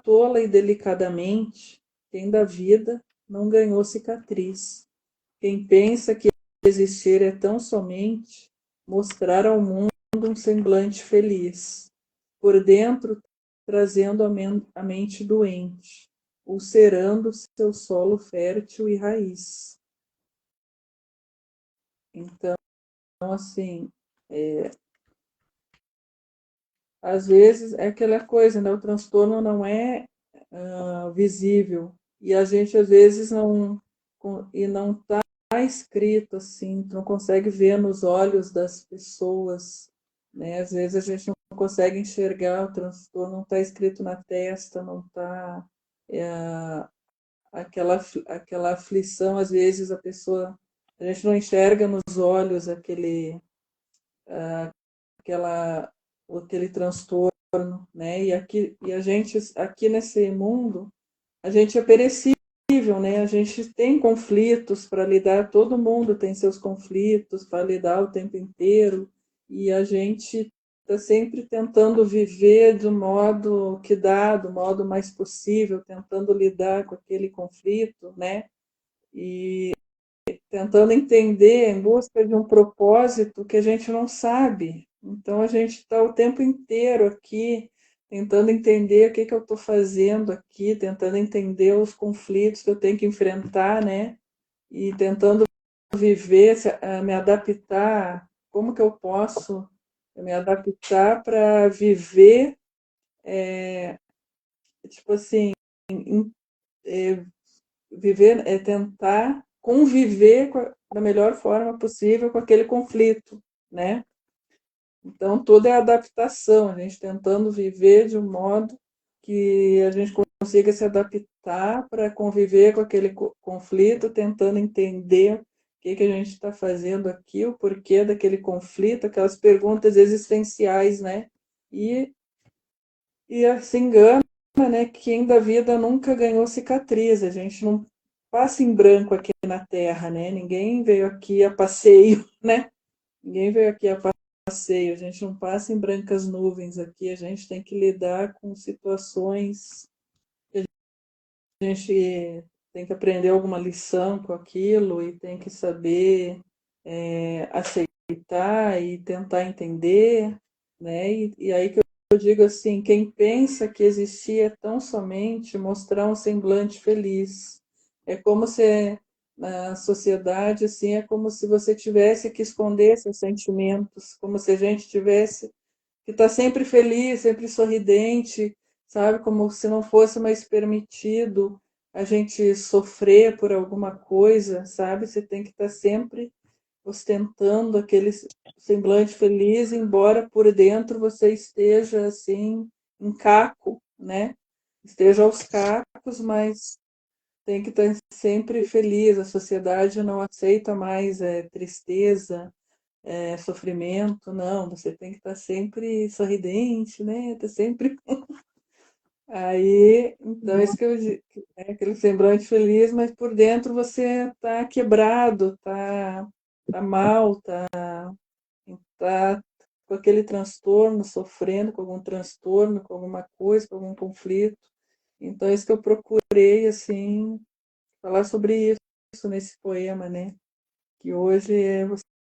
tola e delicadamente quem da vida não ganhou cicatriz. Quem pensa que existir é tão somente mostrar ao mundo um semblante feliz, por dentro trazendo a mente doente, ulcerando seu solo fértil e raiz. Então, assim, às vezes é aquela coisa, né? O transtorno não é visível e a gente às vezes não está escrito assim, tu não consegue ver nos olhos das pessoas, né? Às vezes a gente não consegue enxergar o transtorno, não está escrito na testa, não está aquela aflição, às vezes a gente não enxerga nos olhos aquela, aquele transtorno, né? E a gente aqui nesse mundo, a gente é perecível, né? A gente tem conflitos para lidar, todo mundo tem seus conflitos para lidar o tempo inteiro, e a gente está sempre tentando viver do modo que dá, do modo mais possível, tentando lidar com aquele conflito, né? E tentando entender em busca de um propósito que a gente não sabe. Então a gente está o tempo inteiro aqui tentando entender o que eu estou fazendo aqui, tentando entender os conflitos que eu tenho que enfrentar, né? E tentando viver, me adaptar, como que eu posso me adaptar para viver, tipo assim, viver é tentar conviver da melhor forma possível com aquele conflito, né? Então, tudo é adaptação, a gente tentando viver de um modo que a gente consiga se adaptar para conviver com aquele conflito, tentando entender o que a gente está fazendo aqui, o porquê daquele conflito, aquelas perguntas existenciais, né? E se engana, né, que ainda a vida nunca ganhou cicatriz, a gente não passa em branco aqui na Terra, né? Ninguém veio aqui a passeio, né? Ninguém veio aqui a passeio, a gente não passa em brancas nuvens aqui, a gente tem que lidar com situações que a gente tem que aprender alguma lição com aquilo e tem que saber aceitar e tentar entender, né? E aí que eu digo assim, quem pensa que existia tão somente mostrar um semblante feliz. É como se na sociedade assim, é como se você tivesse que esconder seus sentimentos, como se a gente tivesse que estar sempre feliz, sempre sorridente, sabe? Como se não fosse mais permitido a gente sofrer por alguma coisa, sabe? Você tem que estar sempre ostentando aquele semblante feliz, embora por dentro você esteja assim, em caco, né? Esteja aos cacos, mas tem que estar sempre feliz. A sociedade não aceita mais tristeza, sofrimento, não. Você tem que estar sempre sorridente, né? Tá sempre. Aí, então, isso que eu digo, aquele semblante feliz, mas por dentro você tá quebrado, tá mal, tá com aquele transtorno, sofrendo com algum transtorno, com alguma coisa, com algum conflito. Então, é isso que eu procurei, assim, falar sobre isso nesse poema, né? Que hoje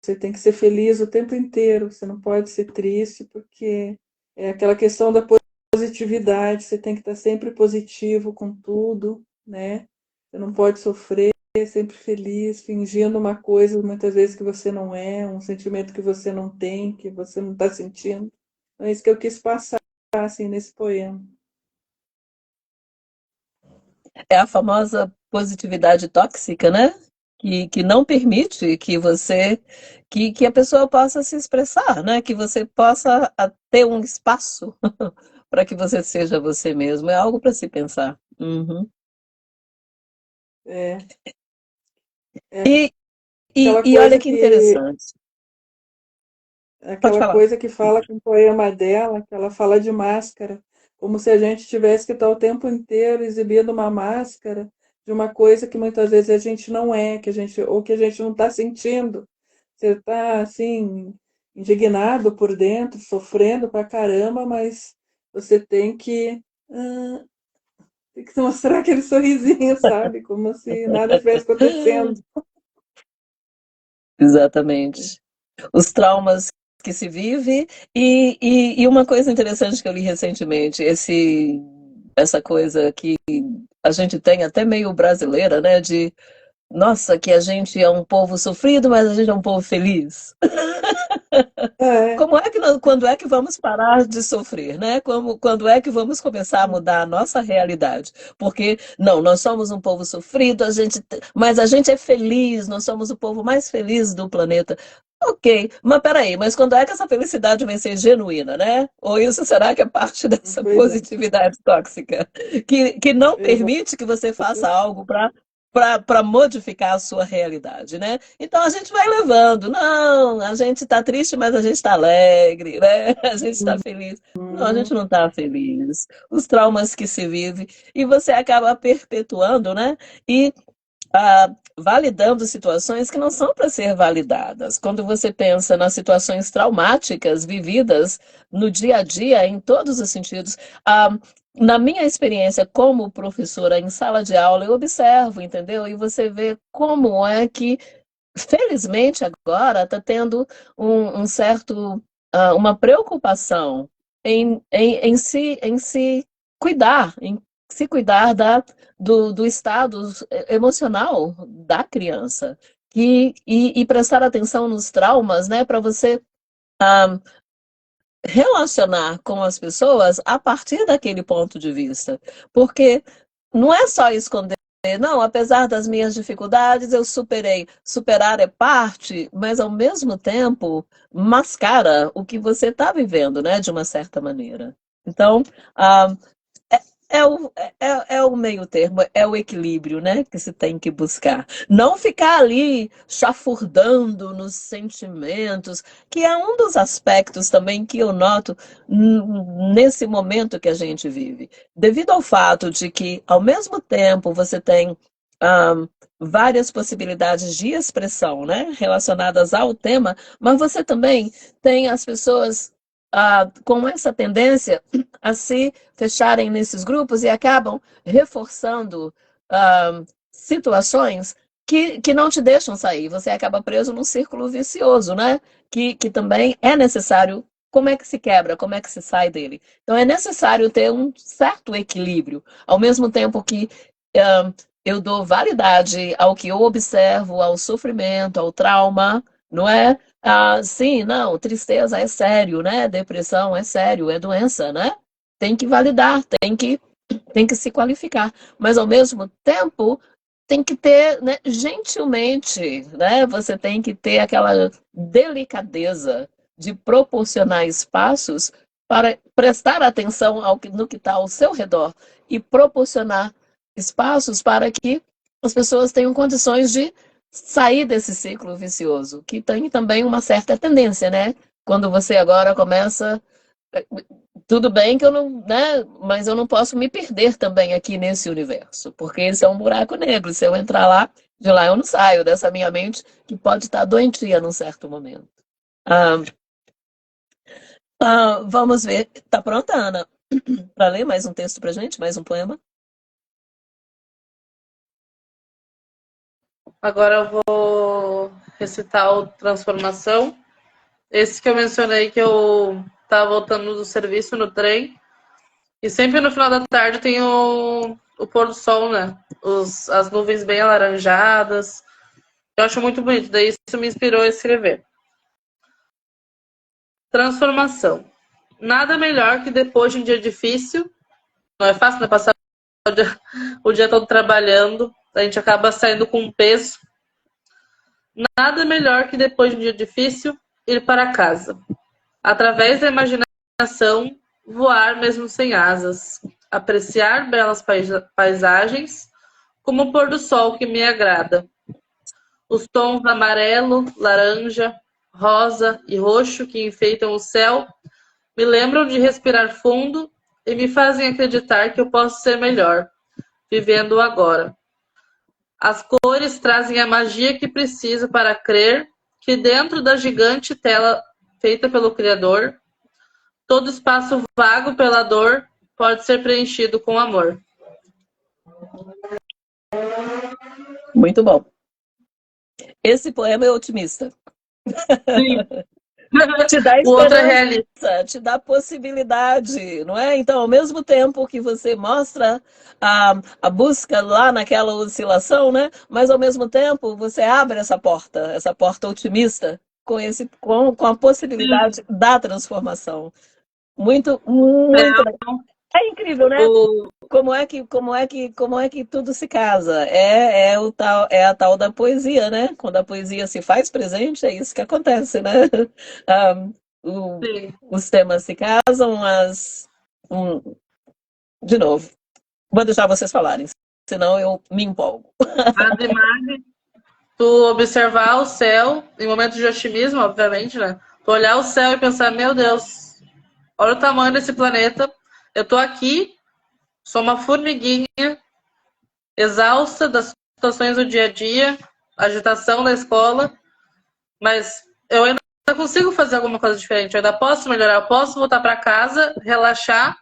você tem que ser feliz o tempo inteiro, você não pode ser triste, porque é aquela questão da positividade, você tem que estar sempre positivo com tudo, né? Você não pode sofrer, sempre feliz, fingindo uma coisa muitas vezes que você não é, um sentimento que você não tem, que você não está sentindo. Então, é isso que eu quis passar assim nesse poema. É a famosa positividade tóxica, né? Que não permite que a pessoa possa se expressar, né? Que você possa ter um espaço para que você seja você mesmo. É algo para se pensar. Uhum. É, é E, aquela e olha coisa que que interessante. Pode aquela falar. coisa que fala com o poema dela, que ela fala de máscara, como se a gente tivesse que estar o tempo inteiro exibindo uma máscara de uma coisa que muitas vezes a gente não é, que a gente ou que a gente não está sentindo. Você está assim indignado por dentro, sofrendo pra caramba, mas você ah, tem que mostrar aquele sorrisinho, sabe? Como se nada estivesse acontecendo. Exatamente. os traumas que se vive e uma coisa interessante que eu li recentemente, essa coisa que a gente tem até meio brasileira, né, de nossa, que a gente é um povo sofrido, mas a gente é um povo feliz. É, Como é que quando é que vamos parar de sofrer, né? Quando é que vamos começar a mudar a nossa realidade? Porque não, nós somos um povo sofrido, mas a gente é feliz, nós somos o povo mais feliz do planeta. Ok, mas peraí, mas quando é que essa felicidade vai ser genuína, né? Ou isso será que é parte dessa pois é, positividade tóxica que não exato. permite que você faça algo para modificar a sua realidade, né? Então a gente vai levando. Não, a gente está triste, mas a gente está alegre, né? A gente está feliz. Não, a gente Uhum. não está feliz. Os traumas que se vive e você acaba perpetuando, né? E validando situações que não são para ser validadas. Quando você pensa nas situações traumáticas vividas no dia a dia, em todos os sentidos, na minha experiência como professora em sala de aula, eu observo, entendeu? E você vê como é que, felizmente, agora está tendo um certo, uma preocupação em se cuidar, em se cuidar do estado emocional da criança. E prestar atenção nos traumas, né, para você ah, relacionar com as pessoas a partir daquele ponto de vista. Porque não é só esconder, não, apesar das minhas dificuldades, eu superei. Superar é parte, mas ao mesmo tempo mascara o que você está vivendo, né, de uma certa maneira. Então, ah, é o meio termo, é o equilíbrio, né, que se tem que buscar. Não ficar ali chafurdando nos sentimentos, que é um dos aspectos também que eu noto nesse momento que a gente vive. Devido ao fato de que, ao mesmo tempo, você tem ah, várias possibilidades de expressão, né, relacionadas ao tema, mas você também tem as pessoas com essa tendência a se fecharem nesses grupos e acabam reforçando situações que não te deixam sair. Você acaba preso num círculo vicioso, né? Que também é necessário. Como é que se quebra? Como é que se sai dele? Então é necessário ter um certo equilíbrio, ao mesmo tempo que uh, eu dou validade ao que eu observo, ao sofrimento, ao trauma, não é? Sim, não, tristeza é sério, né? Depressão é sério, é doença, né? Tem que validar, tem que se qualificar, mas ao mesmo tempo tem que ter, né, gentilmente, né? Você tem que ter aquela delicadeza de proporcionar espaços para prestar atenção no que está ao seu redor e proporcionar espaços para que as pessoas tenham condições de sair desse ciclo vicioso, que tem também uma certa tendência, né? Quando você agora começa tudo bem que eu não, né? Mas eu não posso me perder também aqui nesse universo, porque esse é um buraco negro. Se eu entrar lá, de lá eu não saio dessa minha mente que pode estar doentia num certo momento. Ah, vamos ver. Tá pronta, Ana, para ler mais um texto para gente, mais um poema? Agora eu vou recitar o Transformação. Esse que eu mencionei que eu estava voltando do serviço no trem. E sempre no final da tarde tem o pôr do sol, né? As nuvens bem alaranjadas. Eu acho muito bonito. Daí isso me inspirou a escrever. Transformação. Nada melhor que depois de um dia difícil. Não é fácil, né? Passar o dia todo trabalhando. A gente acaba saindo com um peso. Nada melhor que depois de um dia difícil ir para casa. Através da imaginação, voar mesmo sem asas. Apreciar belas paisagens, como o pôr do sol que me agrada. Os tons amarelo, laranja, rosa e roxo que enfeitam o céu me lembram de respirar fundo e me fazem acreditar que eu posso ser melhor, vivendo o agora. As cores trazem a magia que preciso para crer que dentro da gigante tela feita pelo Criador, todo espaço vago pela dor pode ser preenchido com amor. Muito bom. Esse poema é otimista. Sim. Te dá O outro é esperança, realista. te dá possibilidade, não é? Então, ao mesmo tempo que você mostra a busca lá naquela oscilação, né? Mas ao mesmo tempo você abre essa porta otimista com a Sim. possibilidade da transformação. Muito, muito. É incrível, né? O, Como é que tudo se casa? É a tal da poesia, né? Quando a poesia se faz presente, é isso que acontece, né? Ah, o- sim. os temas se casam, um, de novo, vou deixar vocês falarem, senão eu me empolgo. As imagens, tu observar o céu, em momentos de otimismo, obviamente, né? Tu olhar o céu e pensar, meu Deus, olha o tamanho desse planeta. Eu tô aqui, sou uma formiguinha, exausta das situações do dia a dia, agitação da escola, mas eu ainda consigo fazer alguma coisa diferente. Eu ainda posso melhorar, eu posso voltar para casa, relaxar.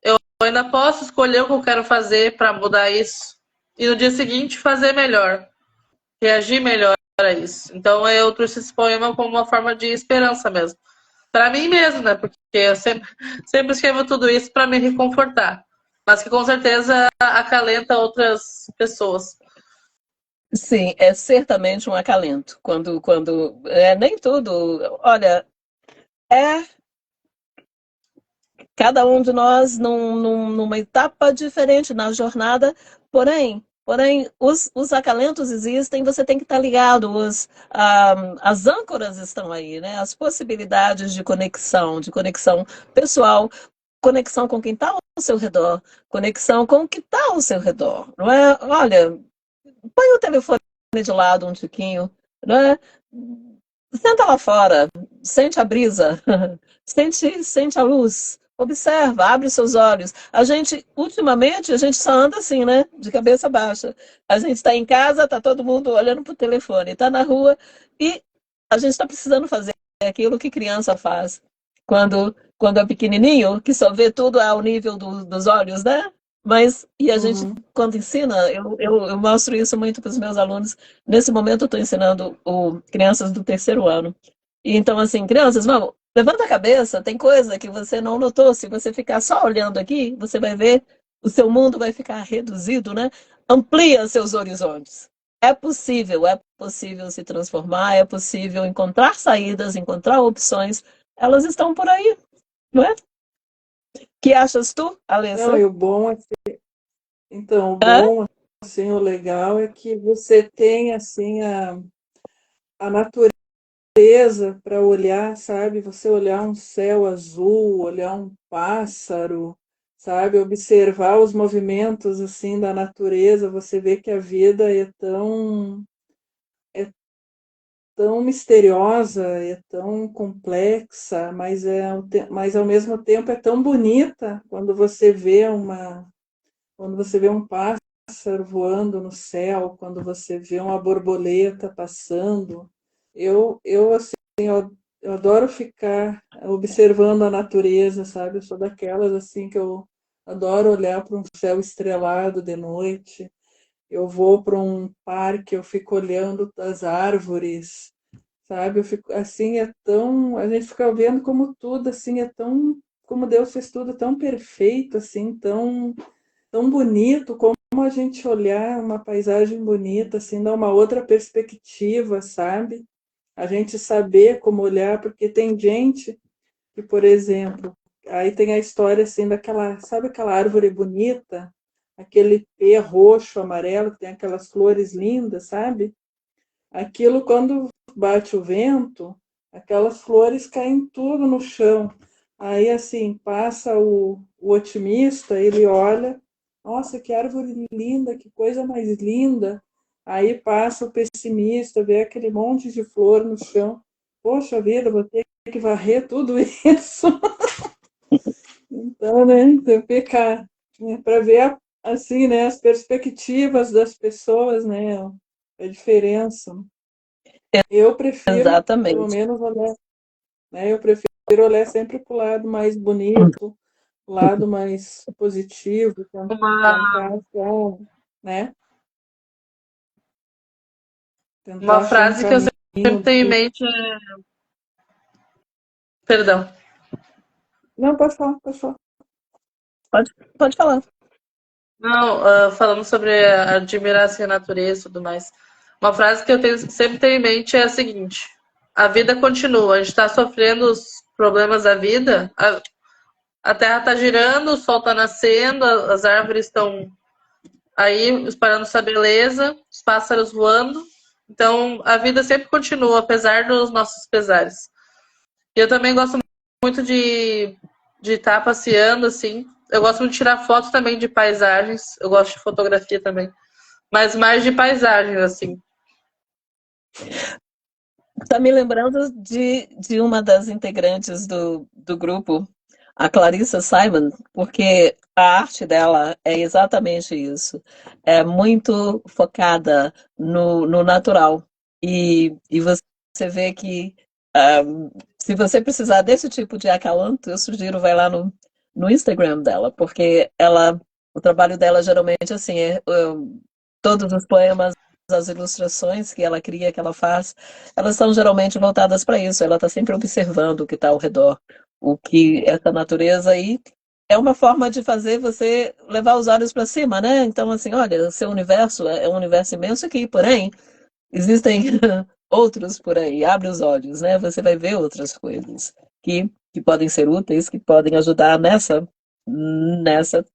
Eu ainda posso escolher o que eu quero fazer para mudar isso e no dia seguinte fazer melhor, reagir melhor a isso. Então eu trouxe esse poema como uma forma de esperança mesmo. Para mim mesmo, né? Porque eu sempre escrevo tudo isso para me reconfortar. Mas que com certeza acalenta outras pessoas. Sim, é certamente um acalento. Nem tudo, olha, é cada um de nós numa etapa diferente na jornada, porém os acalentos existem, você tem que estar ligado, as âncoras estão aí, né? As possibilidades de conexão pessoal, conexão com quem está ao seu redor, conexão com o que está ao seu redor, não é? Olha, põe o telefone de lado um tiquinho, não é? Senta lá fora, sente a brisa, sente a luz, observa, abre seus olhos. Ultimamente, a gente só anda assim, né? De cabeça baixa. A gente está em casa, está todo mundo olhando para o telefone, está na rua e a gente está precisando fazer aquilo que criança faz quando é pequenininho, que só vê tudo ao nível dos olhos, né? Mas, e a gente, Uhum. quando ensina, eu mostro isso muito para os meus alunos. Nesse momento, eu estou ensinando crianças do terceiro ano. E então, assim, crianças, vamos, levanta a cabeça, tem coisa que você não notou. Se você ficar só olhando aqui, você vai ver, o seu mundo vai ficar reduzido, né? Amplia seus horizontes. É possível se transformar, é possível encontrar saídas, encontrar opções. Elas estão por aí, não é? Que achas tu, Não, Alessa? e o bom é, então, o Hã? bom, assim, o legal é que você tem, assim, a natureza para olhar, sabe? Você olhar um céu azul, olhar um pássaro, sabe? Observar os movimentos, assim, da natureza, você vê que a vida é tão misteriosa, é tão complexa, mas ao mesmo tempo é tão bonita quando você vê um pássaro voando no céu, quando você vê uma borboleta passando. Assim, eu adoro ficar observando a natureza, sabe? Eu sou daquelas assim que eu adoro olhar para um céu estrelado de noite. Eu vou para um parque, eu fico olhando as árvores, sabe? Eu fico assim, a gente fica vendo como tudo assim é tão, como Deus fez tudo tão perfeito assim, tão bonito, como a gente olhar uma paisagem bonita assim, dá uma outra perspectiva, sabe? A gente saber como olhar, porque tem gente que, por exemplo, aí tem a história assim daquela, sabe aquela árvore bonita, aquele pé roxo, amarelo, que tem aquelas flores lindas, sabe? Aquilo, quando bate o vento, aquelas flores caem tudo no chão. Aí, assim, passa o otimista, ele olha, nossa, que árvore linda, que coisa mais linda. Aí passa o pessimista, vê aquele monte de flor no chão. Poxa vida, vou ter que varrer tudo isso. Então, né, fica para ver assim, né, as perspectivas das pessoas, né, a diferença. Eu prefiro, pelo Exatamente. menos, olhar, né? Eu prefiro olhar sempre para o lado mais bonito, o lado mais positivo, Uma, tentar achar, né? uma Tentar achar um frase que eu caminho. sempre tenho em mente. Perdão. Não, pode falar, pode falar. Pode falar. Não, falando sobre admirar assim, a natureza e tudo mais. Uma frase que eu sempre tenho em mente é a seguinte: a vida continua, a gente está sofrendo os problemas da vida, a terra está girando, o sol está nascendo, as árvores estão aí espalhando sua beleza, os pássaros voando. Então, a vida sempre continua, apesar dos nossos pesares. E eu também gosto muito de estar passeando, assim. Eu gosto muito de tirar fotos também de paisagens. Eu gosto de fotografia também. Mas mais de paisagens, assim. Tá me lembrando de uma das integrantes do grupo, a Clarissa Simon, porque a arte dela é exatamente isso. É muito focada no natural. E você vê que se você precisar desse tipo de acalanto, eu sugiro vai lá no Instagram dela, porque o trabalho dela geralmente assim todos os poemas, as ilustrações que ela cria, que ela faz, elas são geralmente voltadas para isso. Ela está sempre observando o que está ao redor, o que essa natureza aí é uma forma de fazer você levar os olhos para cima, né? Então, assim, olha, o seu universo é um universo imenso aqui, porém, existem outros por aí. Abre os olhos, né? Você vai ver outras coisas que podem ser úteis, que podem ajudar nessa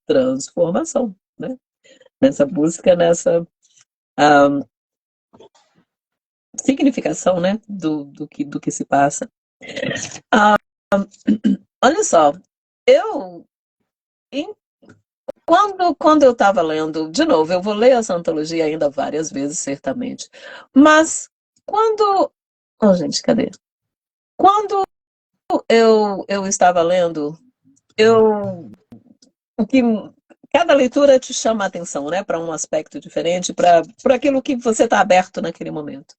transformação, né? Nessa busca, nessa um, significação, né? Do que se passa. Olha só, eu quando eu estava lendo, de novo, eu vou ler essa antologia ainda várias vezes, certamente. Mas quando. Oh, gente, cadê? Quando eu estava lendo, o que cada leitura te chama a atenção, né? Para um aspecto diferente, para aquilo que você está aberto naquele momento.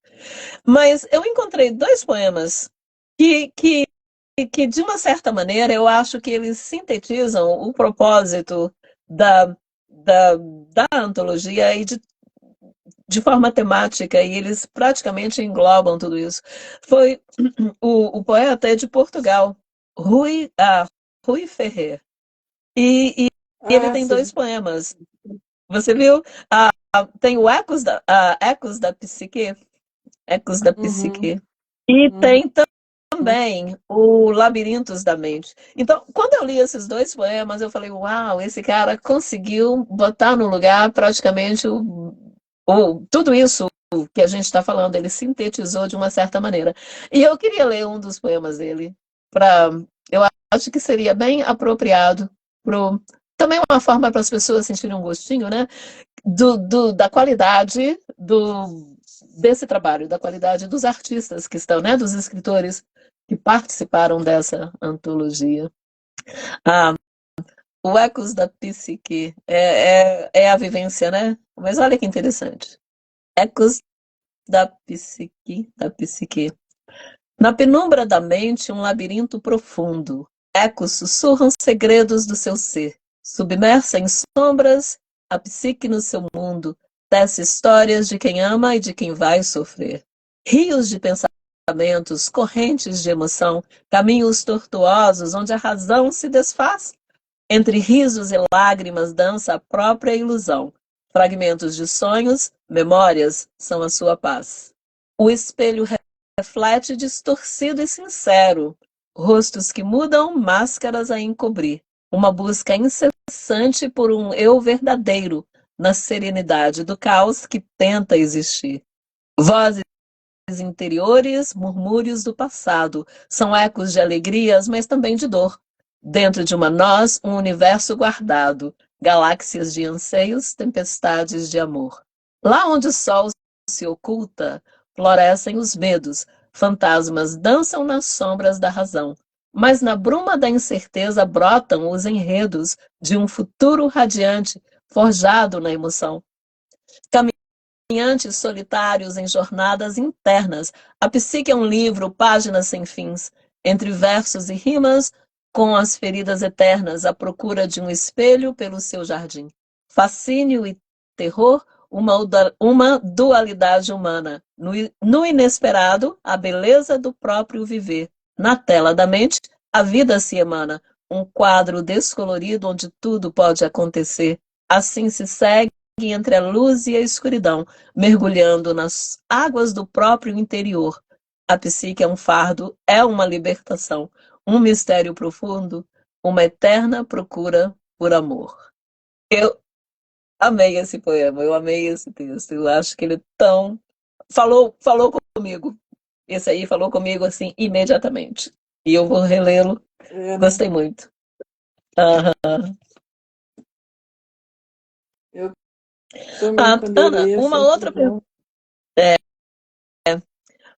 Mas eu encontrei dois poemas que, de uma certa maneira, eu acho que eles sintetizam o propósito da, da antologia e de forma temática, e eles praticamente englobam tudo isso. Foi o poeta é de Portugal, Rui Ferrer. E ele tem Sim. dois poemas. Você viu? Tem o Ecos da Psique. Ecos da Psique. E tem também o Labirintos da Mente. Então, quando eu li esses dois poemas, eu falei, uau, esse cara conseguiu botar no lugar praticamente tudo isso que a gente está falando, ele sintetizou de uma certa maneira. E eu queria ler um dos poemas dele, eu acho que seria bem apropriado, também uma forma para as pessoas sentirem um gostinho, né? Da qualidade desse trabalho, da qualidade dos artistas que estão, né? Dos escritores que participaram dessa antologia. O Ecos da Psique é a vivência, né? Mas olha que interessante. Ecos da psique. Na penumbra da mente, um labirinto profundo. Ecos sussurram segredos do seu ser. Submersa em sombras, a psique no seu mundo tece histórias de quem ama e de quem vai sofrer. Rios de pensamentos, correntes de emoção, caminhos tortuosos onde a razão se desfaz. Entre risos e lágrimas dança a própria ilusão. Fragmentos de sonhos, memórias são a sua paz. O espelho reflete distorcido e sincero, rostos que mudam, máscaras a encobrir. Uma busca incessante por um eu verdadeiro na serenidade do caos que tenta existir. Vozes interiores, murmúrios do passado, são ecos de alegrias, mas também de dor. Dentro de uma nós, um universo guardado, galáxias de anseios, tempestades de amor. Lá onde o sol se oculta, florescem os medos, fantasmas dançam nas sombras da razão. Mas na bruma da incerteza brotam os enredos de um futuro radiante, forjado na emoção. Caminhantes solitários em jornadas internas, a psique é um livro, páginas sem fins, entre versos e rimas, com as feridas eternas, à procura de um espelho pelo seu jardim. Fascínio e terror, uma dualidade humana. No inesperado, a beleza do próprio viver. Na tela da mente, a vida se emana. Um quadro descolorido onde tudo pode acontecer. Assim se segue entre a luz e a escuridão, mergulhando nas águas do próprio interior. A psique é um fardo, é uma libertação, um mistério profundo, uma eterna procura por amor. Eu amei esse poema, eu amei esse texto. Eu acho que ele é tão falou comigo. Esse aí falou comigo assim imediatamente. E eu vou relê-lo. É, né? Gostei muito. Aham. Eu também, quando eu Ana, li, é sempre bom.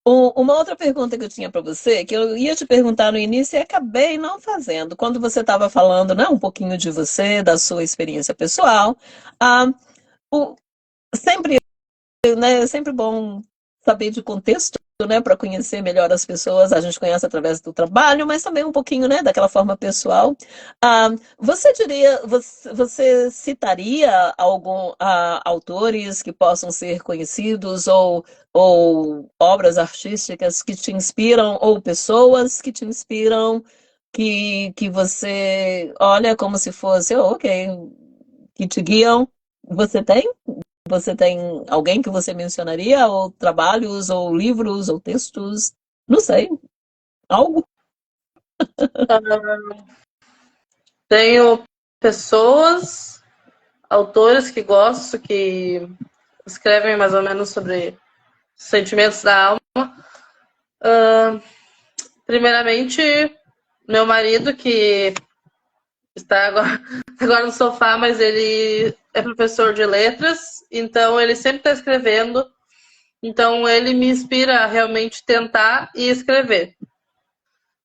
Uma outra pergunta que eu tinha para você, que eu ia te perguntar no início e acabei não fazendo. Quando você estava falando, né, um pouquinho de você, da sua experiência pessoal, ah, o, sempre, né, é sempre bom saber de contexto, né, para conhecer melhor as pessoas. A gente conhece através do trabalho, mas também um pouquinho, né, daquela forma pessoal. Você diria, você citaria autores que possam ser conhecidos ou obras artísticas que te inspiram ou pessoas que te inspiram? Que você olha como se fosse, oh, ok, que te guiam. Você tem? Você tem alguém que você mencionaria, ou trabalhos, ou livros, ou textos? Não sei, algo? Tenho pessoas, autores que gosto, que escrevem mais ou menos sobre sentimentos da alma. Primeiramente, meu marido, que está agora no sofá, mas ele é professor de letras, então ele sempre está escrevendo. Então ele me inspira a realmente tentar e escrever.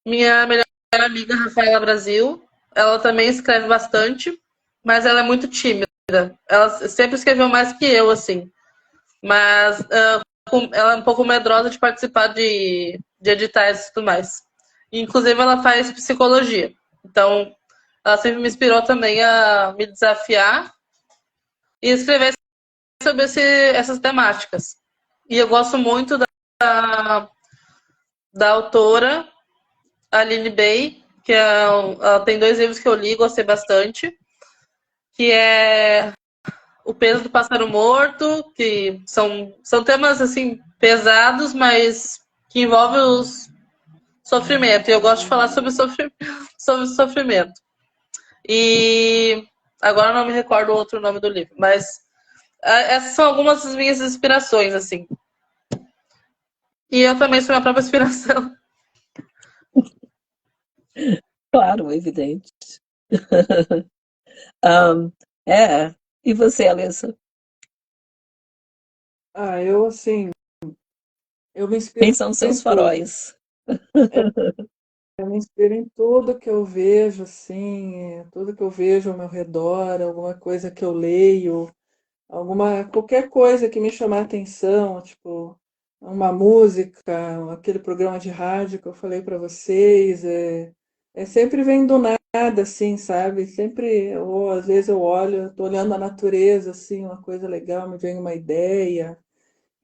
Minha melhor amiga, Rafaela Brasil, ela também escreve bastante, mas ela é muito tímida. Ela sempre escreveu mais que eu, assim. Mas ela é um pouco medrosa de participar de editais e tudo mais. Inclusive, ela faz psicologia. Então, ela sempre me inspirou também a me desafiar e escrever sobre essas temáticas. E eu gosto muito da autora Aline Bay, que ela tem 2 livros que eu li, gostei bastante, que é O Peso do Pássaro Morto, que são temas assim pesados, mas que envolvem os sofrimento. E eu gosto de falar sobre sofrimento. E agora eu não me recordo o outro nome do livro, mas essas são algumas das minhas inspirações, assim. E eu também sou minha própria inspiração. Claro, evidente. Um, é. E você, Alessa? Eu, assim, eu me Quem inspiro são seus em tudo. faróis? Eu me inspiro em tudo que eu vejo, assim, tudo que eu vejo ao meu redor, alguma coisa que eu leio, qualquer coisa que me chamar a atenção, tipo, uma música, aquele programa de rádio que eu falei para vocês, sempre vem do nada, assim, sabe? Sempre, ou às vezes eu olho, tô olhando a natureza, assim, uma coisa legal, me vem uma ideia.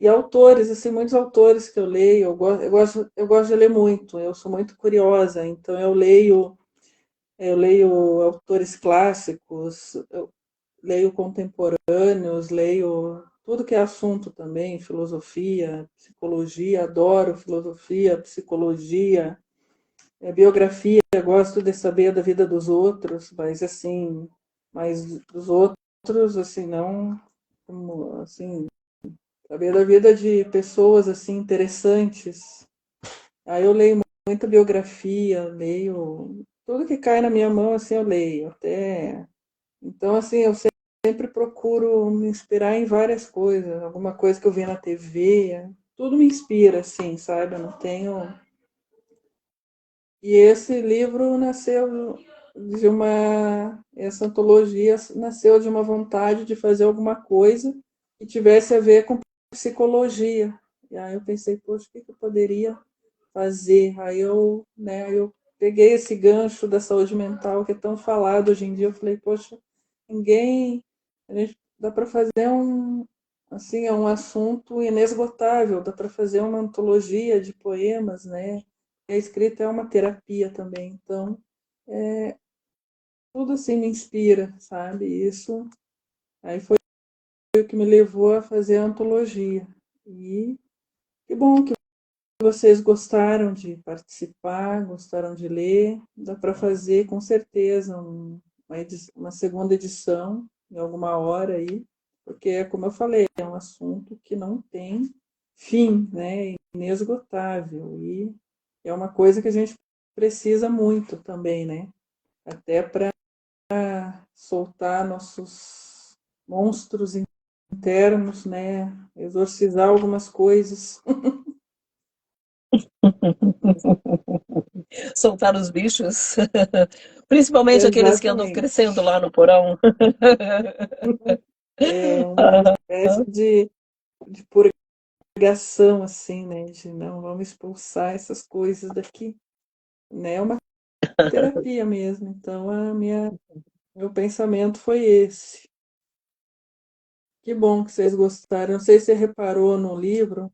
E autores, assim, muitos autores que eu leio, eu gosto de ler muito, eu sou muito curiosa, então eu leio autores clássicos, eu leio contemporâneos, leio tudo que é assunto também, filosofia, psicologia, adoro filosofia, psicologia, biografia, gosto de saber da vida dos outros, mas assim, dos outros, assim, não, como, assim, saber da vida de pessoas assim interessantes. Aí eu leio muita biografia, leio tudo que cai na minha mão, assim eu leio. Até então assim eu sempre procuro me inspirar em várias coisas, alguma coisa que eu vi na TV, tudo me inspira assim, sabe? Eu não tenho. E esse livro nasceu essa antologia nasceu de uma vontade de fazer alguma coisa que tivesse a ver com psicologia. E aí eu pensei, poxa, o que eu poderia fazer? Aí eu peguei esse gancho da saúde mental que é tão falado hoje em dia. Eu falei, poxa, a gente dá para fazer assim, é um assunto inesgotável, dá para fazer uma antologia de poemas, né? A escrita é uma terapia também, então tudo assim me inspira, sabe? Isso aí foi o que me levou a fazer a antologia. E que bom que vocês gostaram de participar, gostaram de ler. Dá para fazer com certeza uma segunda edição em alguma hora aí, porque, como eu falei, é um assunto que não tem fim, né? Inesgotável. E é uma coisa que a gente precisa muito também, né? Até para soltar nossos monstros internos, né? Exorcizar algumas coisas. Soltar os bichos, principalmente aqueles que andam Exatamente. crescendo lá no porão. É uma espécie de purgação, assim, né? De não, vamos expulsar essas coisas daqui. Né? É uma terapia mesmo. Então, meu pensamento foi esse. Que bom que vocês gostaram. Não sei se você reparou no livro,